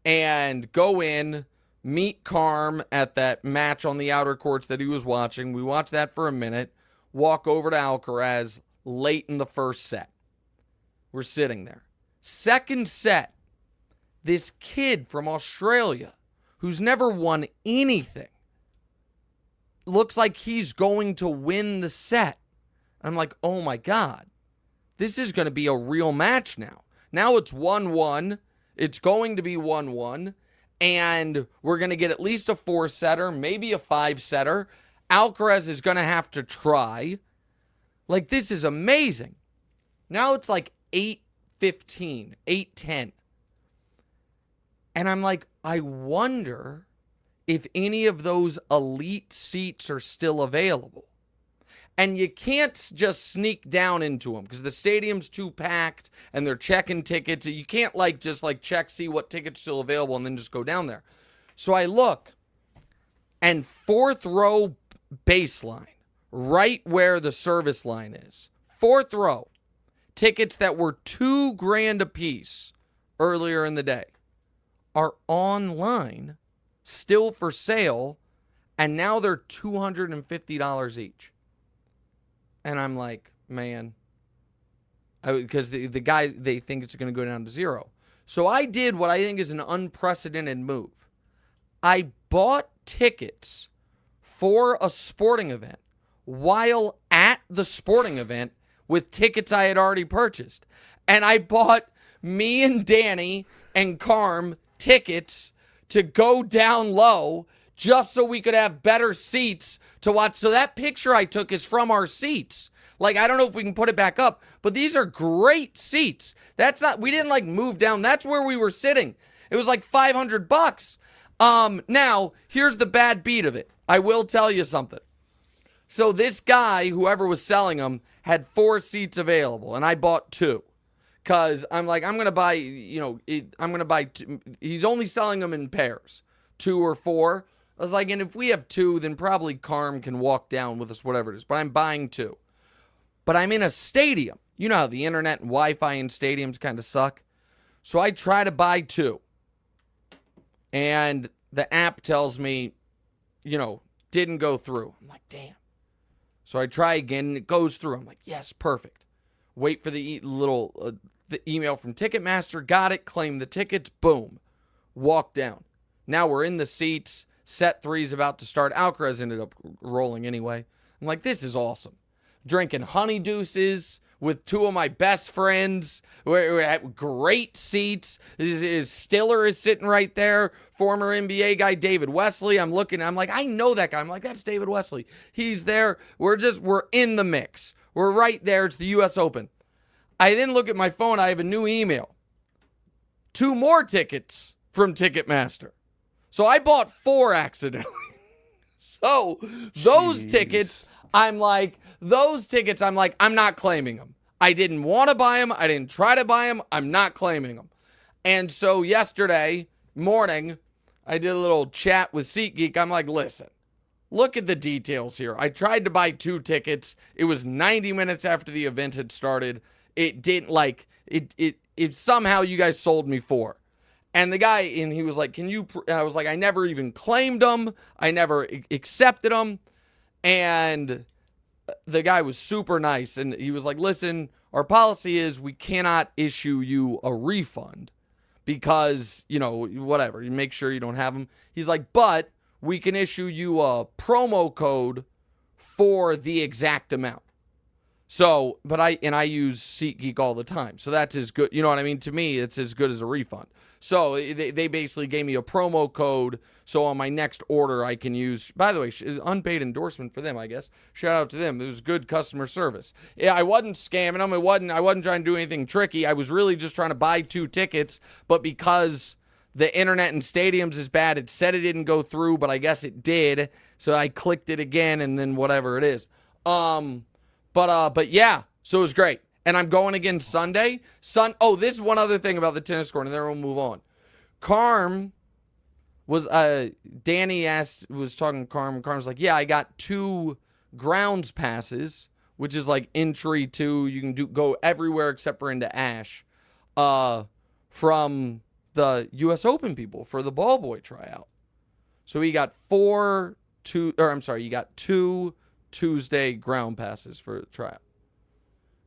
and go in, meet Carm at that match on the outer courts that he was watching. We watch that for a minute, walk over to Alcaraz late in the first set. We're sitting there. Second set, this kid from Australia who's never won anything looks like he's going to win the set. I'm like, oh my God, this is going to be a real match now. Now it's 1-1. It's going to be 1-1. And we're going to get at least a 4-setter, maybe a 5-setter. Alcaraz is going to have to try. Like, this is amazing. Now it's like 8-15, 8-10. And I'm like, I wonder if any of those elite seats are still available. And you can't just sneak down into them because the stadium's too packed and they're checking tickets. You can't just check, see what tickets are still available and then just go down there. So I look, and 4th row baseline, right where the service line is, 4th row, tickets that were $2,000 a piece earlier in the day are online, still for sale, and now they're $250 each. And I'm like, man, because the guys, they think it's going to go down to 0. So I did what I think is an unprecedented move. I bought tickets for a sporting event while at the sporting event with tickets I had already purchased. And I bought me and Danny and Carm tickets to go down low just so we could have better seats to watch. So that picture I took is from our seats. Like, I don't know if we can put it back up, but these are great seats. That's not, we didn't move down. That's where we were sitting. It was like $500. Now, here's the bad beat of it. I will tell you something. So this guy, whoever was selling them, had 4 seats available, and I bought 2. Because I'm like, I'm going to buy, I'm going to buy 2. He's only selling them in pairs, 2 or 4. I was like, and if we have 2, then probably Carm can walk down with us, whatever it is. But I'm buying 2. But I'm in a stadium. You know how the internet and Wi-Fi in stadiums kind of suck. So I try to buy 2. And the app tells me, didn't go through. I'm like, damn. So I try again, and it goes through. I'm like, yes, perfect. Wait for the the email from Ticketmaster. Got it. Claim the tickets. Boom. Walk down. Now we're in the seats. Set 3's about to start. Alcaraz ended up rolling anyway. I'm like, this is awesome. Drinking honey deuces with 2 of my best friends. We're at great seats. Stiller is sitting right there. Former NBA guy David Wesley. I'm like, I know that guy. I'm like, that's David Wesley. He's there. We're in the mix. We're right there. It's the U.S. Open. I then look at my phone. I have a new email. 2 more tickets from Ticketmaster. So I bought 4 accidentally. So those tickets, I'm like, I'm not claiming them. I didn't want to buy them. I didn't try to buy them. I'm not claiming them. And so yesterday morning, I did a little chat with SeatGeek. I'm like, listen, look at the details here. I tried to buy 2 tickets. It was 90 minutes after the event had started. It didn't it somehow you guys sold me 4. And the guy, and he was like, and I was like, I never even claimed them. I never accepted them. And the guy was super nice. And he was like, listen, our policy is we cannot issue you a refund because, whatever, you make sure you don't have them. He's like, but we can issue you a promo code for the exact amount. So, but I use SeatGeek all the time. So that's as good. You know what I mean? To me, it's as good as a refund. So they basically gave me a promo code. So on my next order, I can use, by the way, unpaid endorsement for them, I guess. Shout out to them. It was good customer service. Yeah, I wasn't scamming them. I wasn't trying to do anything tricky. I was really just trying to buy 2 tickets. But because the internet in stadiums is bad, it said it didn't go through, but I guess it did. So I clicked it again and then whatever it is. But yeah, so it was great. And I'm going again Sunday. Oh, this is one other thing about the tennis court, and then we'll move on. Carm was, Danny was talking to Carm, and Carm's like, yeah, I got 2 grounds passes, which is like entry to, you can go everywhere except for into Ash, from the U.S. Open people for the ball boy tryout. So he got 2 Tuesday ground passes for the tryout.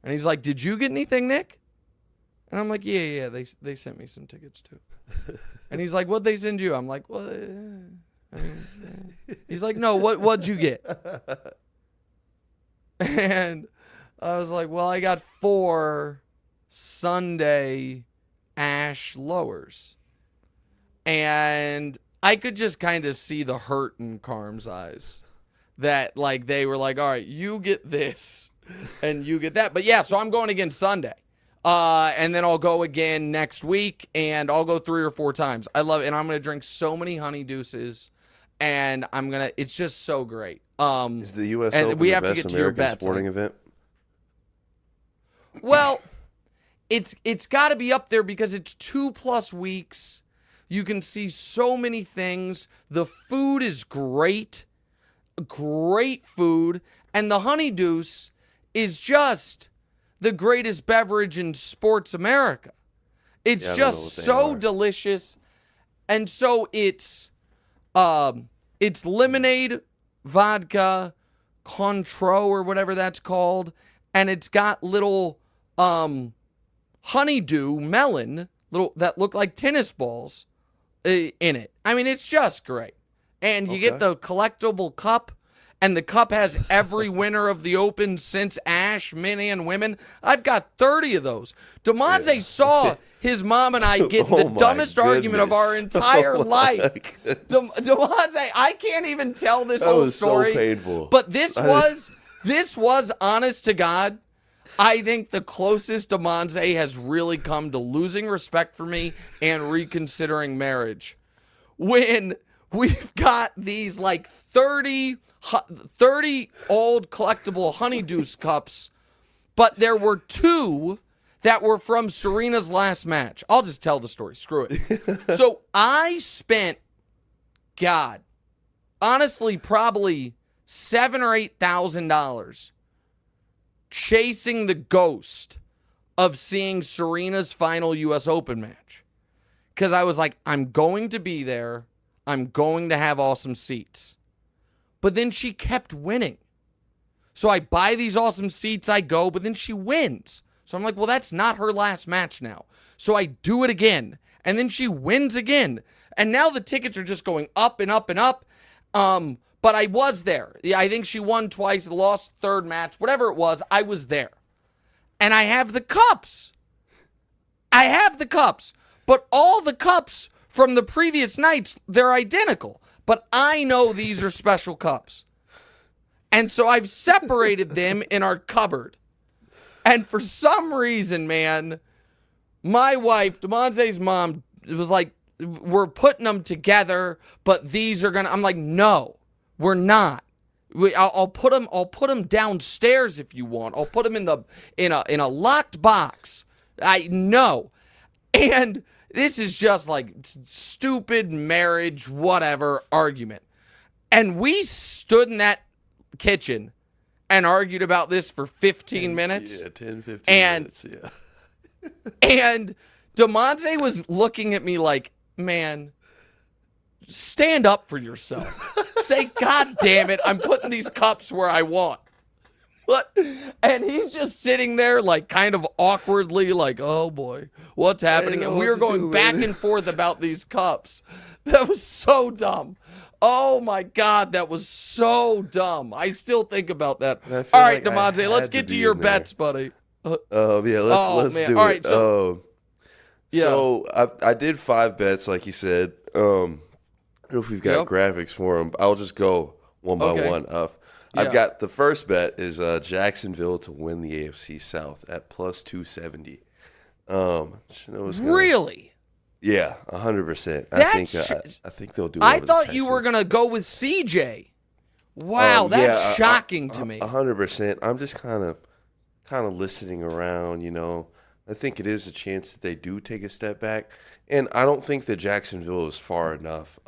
And he's like, did you get anything, Nick? And I'm like, yeah, they sent me some tickets too. And he's like, what'd they send you? I'm like, well, He's like, no, what'd you get? And I was like, well, I got 4 Sunday Ash lowers. And I could just kind of see the hurt in Carm's eyes. That, like, they were like, all right, you get this, and you get that. But, yeah, so I'm going again Sunday. And then I'll go again next week, and I'll go 3 or 4 times. I love it, and I'm going to drink so many honey deuces, and it's just so great. Is the U.S. Open the best American sporting event? Well, it's got to be up there because it's 2+ weeks. You can see so many things. The food is great. Great food, and the honey deuce is just the greatest beverage in sports America. It's just so delicious, and so it's lemonade, vodka, Contro or whatever that's called, and it's got little honeydew melon that look like tennis balls in it. I mean, it's just great. And you get the collectible cup, and the cup has every winner of the Open since Ash, men and women. I've got 30 of those. Damonza saw his mom and I get the dumbest argument of our entire life. Damonza, I can't even tell this whole story. So painful. But this was honest to God. I think the closest Damonza has really come to losing respect for me and reconsidering marriage. When we've got these like 30 old collectible honeydew cups, but there were 2 that were from Serena's last match. I'll just tell the story. Screw it. So I spent, God, honestly, probably $7,000 or $8,000 chasing the ghost of seeing Serena's final U.S. Open match. Because I was like, I'm going to be there. I'm going to have awesome seats. But then she kept winning. So I buy these awesome seats, I go, but then she wins. So I'm like, well, that's not her last match now. So I do it again. And then she wins again. And now the tickets are just going up and up and up. But I was there. Yeah, I think she won twice, lost third match, whatever it was, I was there. And I have the cups. But all the cups from the previous nights, they're identical. But I know these are special cups. And so I've separated them in our cupboard. And for some reason, man, my wife, Damonza's mom, was like, we're putting them together, but these are I'm like, no, we're not. I'll put them downstairs if you want. I'll put them in a locked box. I know. And this is just like stupid marriage, whatever argument. And we stood in that kitchen and argued about this for 15 minutes. Yeah, 10, 15 minutes, yeah. And Damonza was looking at me like, man, stand up for yourself. Say, God damn it, I'm putting these cups where I want. What? And he's just sitting there like kind of awkwardly like, oh boy, what's happening? And we were going back and forth about these cups. That was so dumb. Oh my God, that was so dumb. I still think about that. And I All feel right, like Damonza, let's get to be your in there. bets, buddy. Yeah, let's man. do All it. right, so So I did 5 bets, like you said. I don't know if we've got graphics for them. I'll just go one by one. I've got the first bet is Jacksonville to win the AFC South at plus 270. Really? Yeah, 100%. I think they'll do. I thought you were gonna go with CJ. Wow, that's shocking to me. 100%. I'm just kind of listening around. I think it is a chance that they do take a step back, and I don't think that Jacksonville is far enough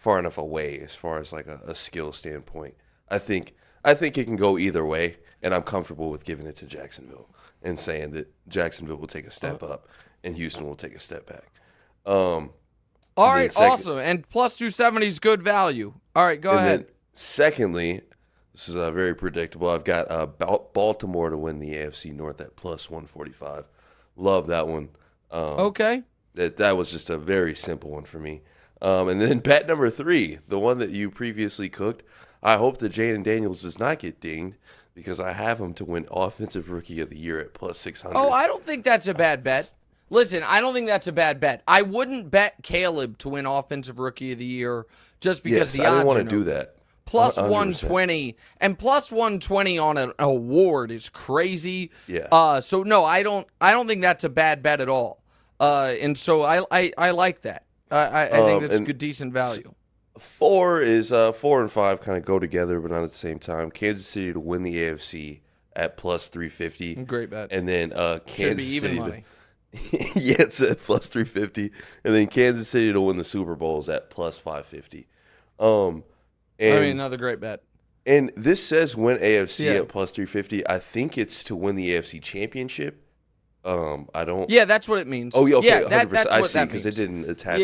away as far as like a skill standpoint. I think it can go either way, and I'm comfortable with giving it to Jacksonville and saying that Jacksonville will take a step up and Houston will take a step back. All right, awesome. And plus 270 is good value. All right, go ahead. Then, secondly, this is very predictable. I've got Baltimore to win the AFC North at plus 145. Love that one. Okay. That was just a very simple one for me. And then bet number 3, the one that you previously cooked. I hope that Jaden Daniels does not get dinged because I have him to win Offensive Rookie of the Year at plus 600. Oh, I don't think that's a bad bet. Listen, I don't think that's a bad bet. I wouldn't bet Caleb to win Offensive Rookie of the Year just because the odds I didn't want to do that. Plus 120 and plus 120 on an award is crazy. Yeah. So no, I don't think that's a bad bet at all. And so I like that. I think that's good, decent value. 4 is 4 and 5 kind of go together, but not at the same time. Kansas City to win the AFC at plus 350. Great bet. And then Kansas Should be even City. money. Yeah, it's at plus 350. And then Kansas City to win the Super Bowl is at plus 550. Another great bet. And this says win AFC at plus 350. I think it's to win the AFC Championship. I don't. Yeah, that's what it means. Oh, yeah, okay, yeah, 100%. That's I what see, that because means. they didn't attach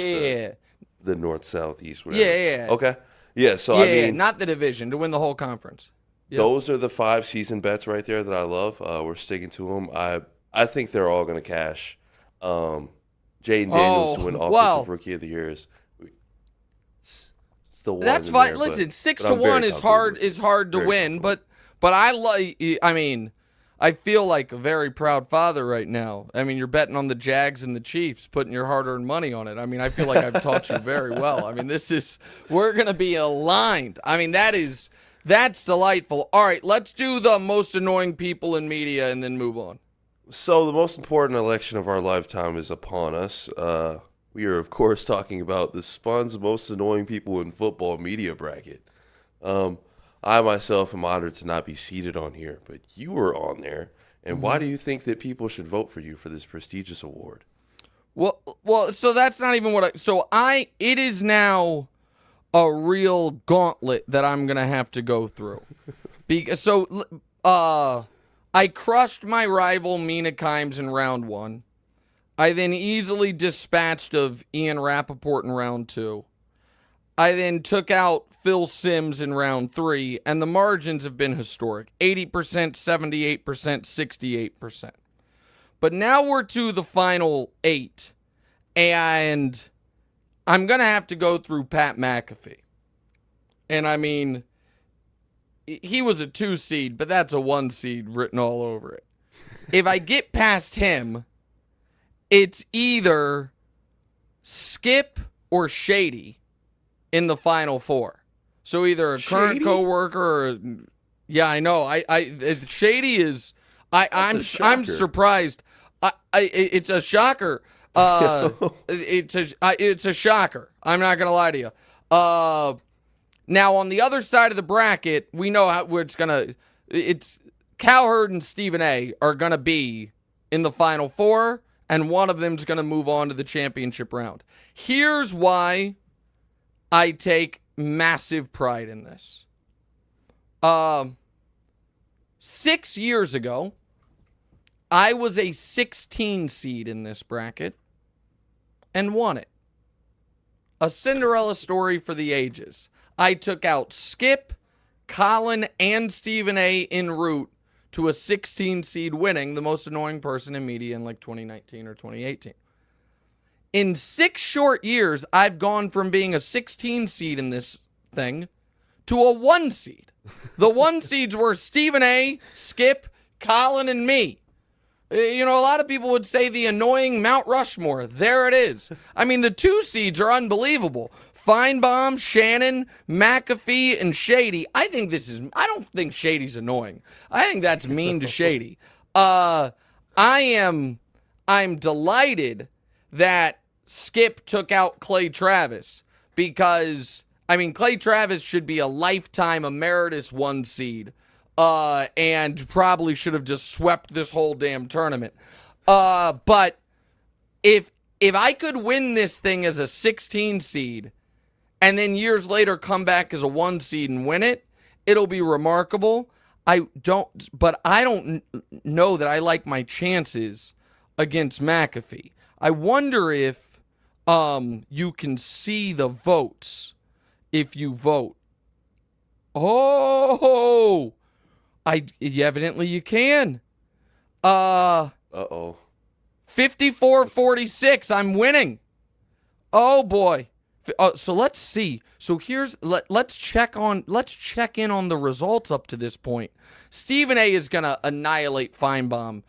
the North, South, East, whatever. Yeah. Okay. Yeah, so I mean. not the division, to win the whole conference. Yep. Those are the 5 season bets right there that I love. We're sticking to them. I think they're all going to cash. Jaden Daniels to win Offensive Rookie of the Year is still one. That's fine. Listen, 6-1 is hard to win, but I feel like a very proud father right now. I mean, you're betting on the Jags and the Chiefs, putting your hard-earned money on it. I mean, I feel like I've taught you very well. I mean, we're going to be aligned. I mean, that's delightful. All right, let's do the most annoying people in media and then move on. So the most important election of our lifetime is upon us. We are, of course, talking about the Spun's most annoying people in football media bracket. I myself am honored to not be seated on here, but you were on there. And why do you think that people should vote for you for this prestigious award? Well, so that's not even what it is now a real gauntlet that I'm going to have to go through. I crushed my rival Mina Kimes in round 1. I then easily dispatched of Ian Rappaport in round 2. I then took out Phil Simms in round 3, and the margins have been historic. 80%, 78%, 68%. But now we're to the final 8, and I'm going to have to go through Pat McAfee. And I mean, he was a 2 seed, but that's a 1 seed written all over it. If I get past him, it's either Skip or Shady in the final 4. So either a current coworker or yeah, I know. Shady is I'm surprised. It's a shocker. It's a shocker. I'm not gonna lie to you. Now on the other side of the bracket, we know where it's gonna. It's Cowherd and Stephen A. are gonna be in the final 4, and one of them's gonna move on to the championship round. Here's why I take massive pride in this. 6 years ago, I was a 16 seed in this bracket and won it. A Cinderella story for the ages. I took out Skip, Colin, and Stephen A. en route to a 16 seed winning, the most annoying person in media in like 2019 or 2018. In 6 short years, I've gone from being a 16 seed in this thing to a 1 seed. The 1 seeds were Stephen A., Skip, Colin, and me. You know, a lot of people would say the annoying Mount Rushmore. There it is. I mean, the 2 seeds are unbelievable. Feinbaum, Shannon, McAfee, and Shady. I don't think Shady's annoying. I think that's mean to Shady. I'm delighted that Skip took out Clay Travis because, I mean, Clay Travis should be a lifetime emeritus 1 seed and probably should have just swept this whole damn tournament. But if I could win this thing as a 16 seed and then years later come back as a 1 seed and win it, it'll be remarkable. I don't know that I like my chances against McAfee. I wonder if you can see the votes if you vote. Oh, evidently you can. 54-46. I'm winning. Oh boy. So let's see. So let's check in on the results up to this point. Stephen A. is gonna annihilate Feinbaum.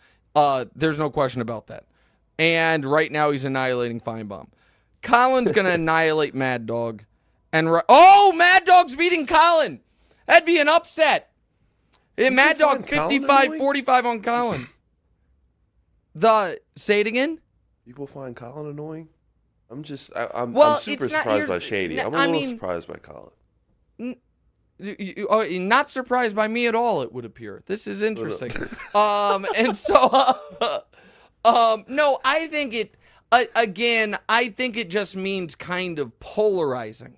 There's no question about that. And right now he's annihilating Feinbaum. Colin's gonna annihilate Mad Dog. And Mad Dog's beating Colin. That'd be an upset. Mad Dog 55-45 on Colin. Say it again. People find Colin annoying. I'm super surprised by Shady. I'm a little surprised by Colin. Not surprised by me at all, it would appear. This is interesting. And so, no, I think I think it just means kind of polarizing.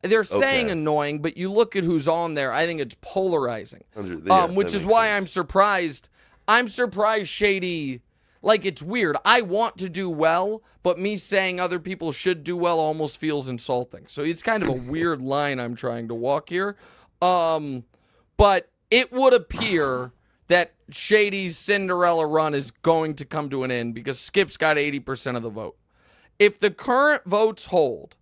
They're saying annoying, but you look at who's on there, I think it's polarizing. Which is why I'm surprised. I'm surprised Shady, like, it's weird. I want to do well, but me saying other people should do well almost feels insulting. So it's kind of a weird line I'm trying to walk here. But it would appear that Shady's Cinderella run is going to come to an end because Skip's got 80% of the vote. If the current votes hold,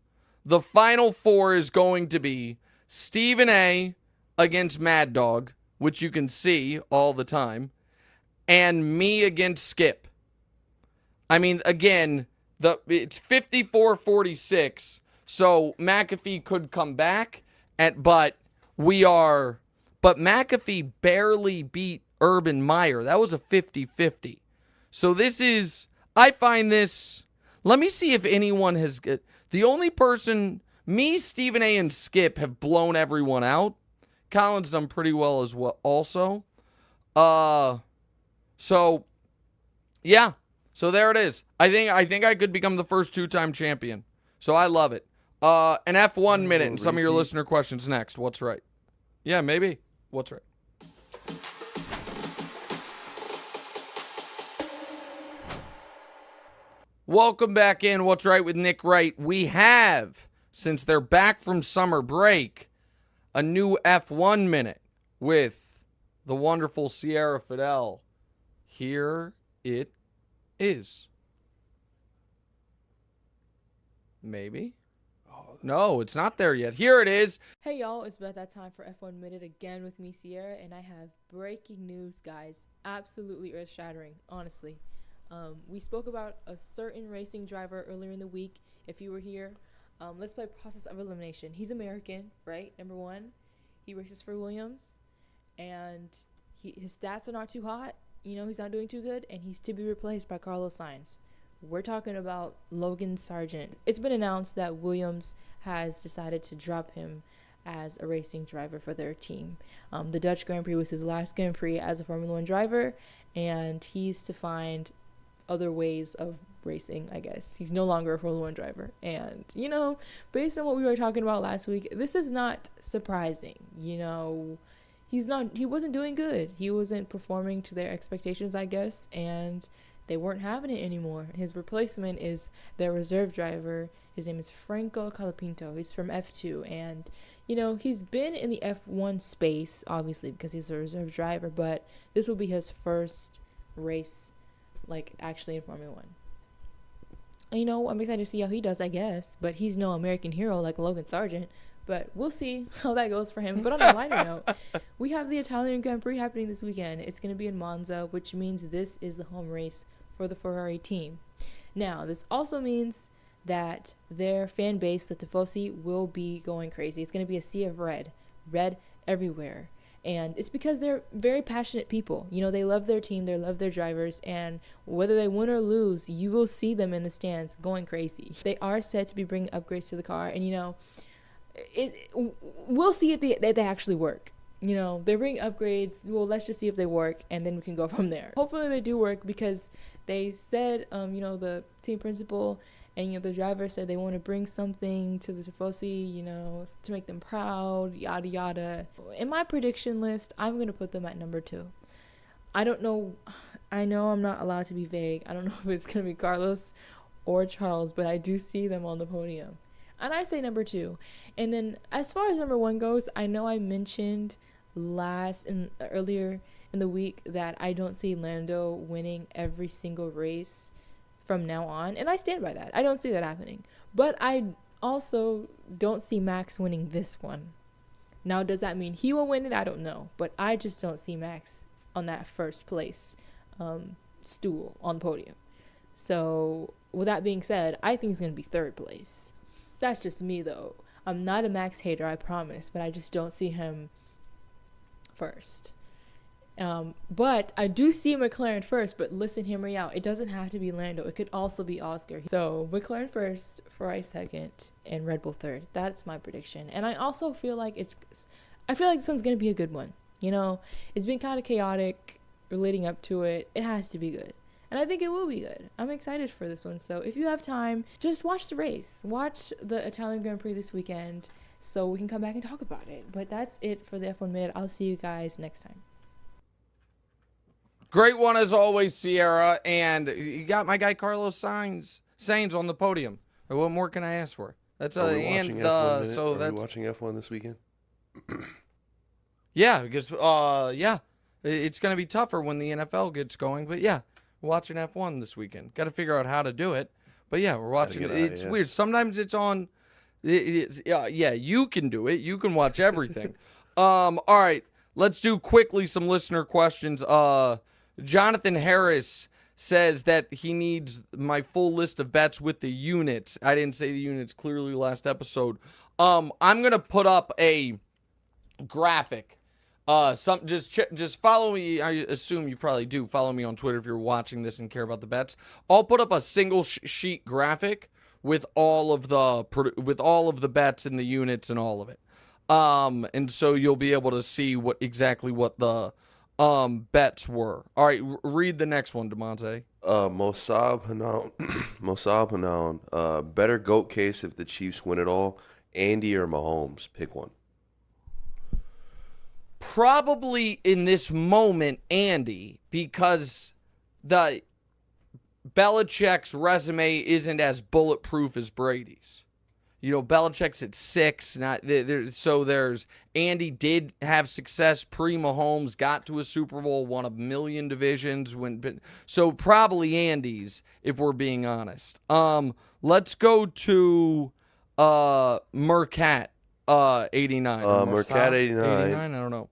the final 4 is going to be Stephen A. against Mad Dog, which you can see all the time, and me against Skip. I mean, again, it's 54-46, so McAfee could come back, but McAfee barely beat Urban Meyer. That was a 50-50. So I find this, let me see if anyone has, the only person, me, Stephen A., and Skip have blown everyone out. Colin's done pretty well as well also. So, yeah. So there it is. I think I could become the first 2-time champion. So I love it. An F1 minute and some of your listener questions next. What's right? Yeah, maybe. What's right? Welcome back in. What's right with Nick Wright? We have, since they're back from summer break, a new F1 minute with the wonderful Sierra Fidel. Here it is. Maybe. No, it's not there yet. Here it is. Hey y'all, it's about that time for F1 Minute again with me, Sierra, and I have breaking news, guys. Absolutely earth-shattering, honestly. We spoke about a certain racing driver earlier in the week. If you were here, let's play process of elimination. He's American, right? Number 1. He races for Williams, and his stats are not too hot. You know, he's not doing too good, and he's to be replaced by Carlos Sainz. We're talking about Logan Sargent. It's been announced that Williams has decided to drop him as a racing driver for their team. The Dutch Grand Prix was his last Grand Prix as a Formula 1 driver, and he's to find other ways of racing, I guess. He's no longer a Formula 1 driver. And, you know, based on what we were talking about last week, this is not surprising. You know, he wasn't doing good. He wasn't performing to their expectations, I guess, and they weren't having it anymore. His replacement is their reserve driver. His name is Franco Colapinto. He's from F2, and, you know, he's been in the F1 space, obviously, because he's a reserve driver, but this will be his first race, like, actually in Formula 1. I'm excited to see how he does, I guess. But he's no American hero like Logan Sargent. But we'll see how that goes for him. But on a lighter note, we have the Italian Grand Prix happening this weekend. It's going to be in Monza, which means this is the home race for the Ferrari team. Now, this also means that their fan base, the Tifosi, will be going crazy. It's going to be a sea of red everywhere. And it's because they're very passionate people. They love their team, they love their drivers, and whether they win or lose, you will see them in the stands going crazy. They are said to be bringing upgrades to the car, and we'll see if they actually work. They bring upgrades. Well, let's just see if they work, and then we can go from there. Hopefully they do work, because they said, the team principal and the driver said they want to bring something to the Tifosi, to make them proud, yada yada. In my prediction list, I'm gonna put them at number 2. I don't know. I know I'm not allowed to be vague. I don't know if it's gonna be Carlos or Charles, but I do see them on the podium. And I say number 2. And then as far as number 1 goes, I know I mentioned earlier in the week that I don't see Lando winning every single race from now on, and I stand by that. I don't see that happening. But I also don't see Max winning this one. Now, does that mean he will win it? I don't know. But I just don't see Max on that first place stool on the podium. So, with that being said, I think he's going to be 3rd place. That's just me, though. I'm not a Max hater, I promise, but I just don't see him first. But I do see McLaren first, but listen, hear me out. It doesn't have to be Lando. It could also be Oscar. So McLaren first, Ferrari second, and Red Bull third. That's my prediction. And I also feel like this one's going to be a good one. It's been kind of chaotic leading up to it. It has to be good. And I think it will be good. I'm excited for this one. So if you have time, just watch the race. Watch the Italian Grand Prix this weekend so we can come back and talk about it. But that's it for the F1 Minute. I'll see you guys next time. Great one as always, Sierra, and you got my guy Carlos Sainz on the podium. What more can I ask for? That's Are we watching F1 this weekend? Yeah, because it's going to be tougher when the NFL gets going, but yeah, we're watching F1 this weekend. Got to figure out how to do it, but yeah, we're watching it. It's weird. Sometimes it's on. You can do it. You can watch everything. All right, let's do quickly some listener questions. Jonathan Harris says that he needs my full list of bets with the units. I didn't say the units clearly last episode. I'm gonna put up a graphic. Just follow me. I assume you probably do follow me on Twitter if you're watching this and care about the bets. I'll put up a single sheet graphic with all of the bets and the units and all of it. And so you'll be able to see what the bets were. All right, read the next one, Damonza. Mossab Hanan, better GOAT case if the Chiefs win it all. Andy or Mahomes, pick one. Probably in this moment, Andy, because the Belichick's resume isn't as bulletproof as Brady's. Belichick's at 6. So there's Andy did have success pre-Mahomes, got to a Super Bowl, won a million divisions. So probably Andy's, if we're being honest. Let's go to Mercat 89. Mercat 89. I don't know.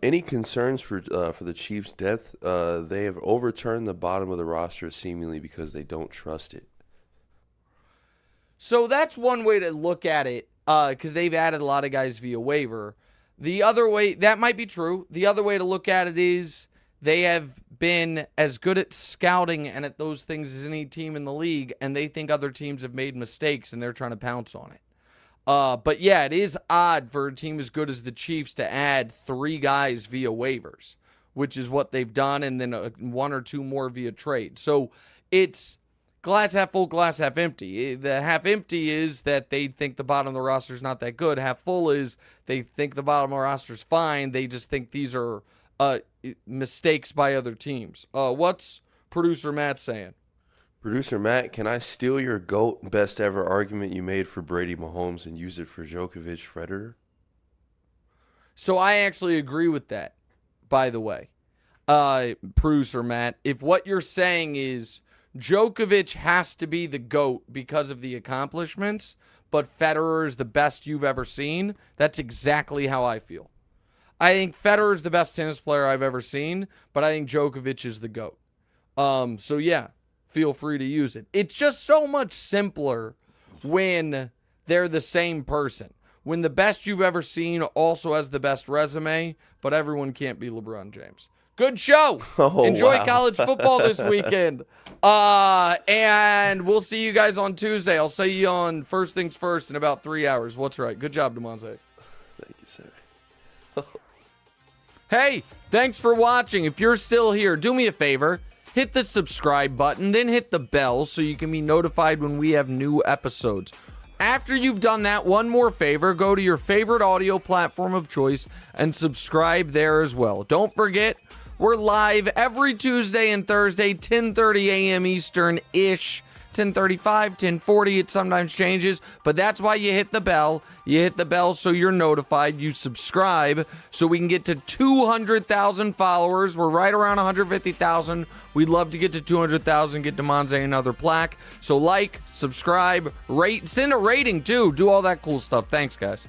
Any concerns for the Chiefs' depth? They have overturned the bottom of the roster seemingly because they don't trust it. So that's one way to look at it, because they've added a lot of guys via waiver. The other way, that might be true. The other way to look at it is they have been as good at scouting and at those things as any team in the league, and they think other teams have made mistakes, and they're trying to pounce on it. But yeah, it is odd for a team as good as the Chiefs to add 3 guys via waivers, which is what they've done, and then 1 or 2 more via trade. So it's glass half full, glass half empty. The half empty is that they think the bottom of the roster is not that good. Half full is they think the bottom of the roster is fine. They just think these are mistakes by other teams. What's producer Matt saying? Producer Matt, can I steal your GOAT best ever argument you made for Brady Mahomes and use it for Djokovic Federer? So I actually agree with that, by the way. Producer Matt, if what you're saying is Djokovic has to be the GOAT because of the accomplishments, but Federer is the best you've ever seen. That's exactly how I feel. I think Federer is the best tennis player I've ever seen, but I think Djokovic is the GOAT. So yeah, feel free to use it. It's just so much simpler when they're the same person. When the best you've ever seen also has the best resume, but everyone can't be LeBron James. Good show. Enjoy college football this weekend. And we'll see you guys on Tuesday. I'll see you on First Things First in about 3 hours. What's right? Good job, Damonza. Thank you, sir. Hey, thanks for watching. If you're still here, do me a favor. Hit the subscribe button, then hit the bell so you can be notified when we have new episodes. After you've done that, one more favor, go to your favorite audio platform of choice and subscribe there as well. Don't forget, we're live every Tuesday and Thursday, 10:30 a.m. Eastern-ish. 10:35, 10:40, it sometimes changes, but that's why you hit the bell. You hit the bell so you're notified. You subscribe so we can get to 200,000 followers. We're right around 150,000. We'd love to get to 200,000, get Damonza another plaque. So like, subscribe, rate, send a rating too. Do all that cool stuff. Thanks, guys.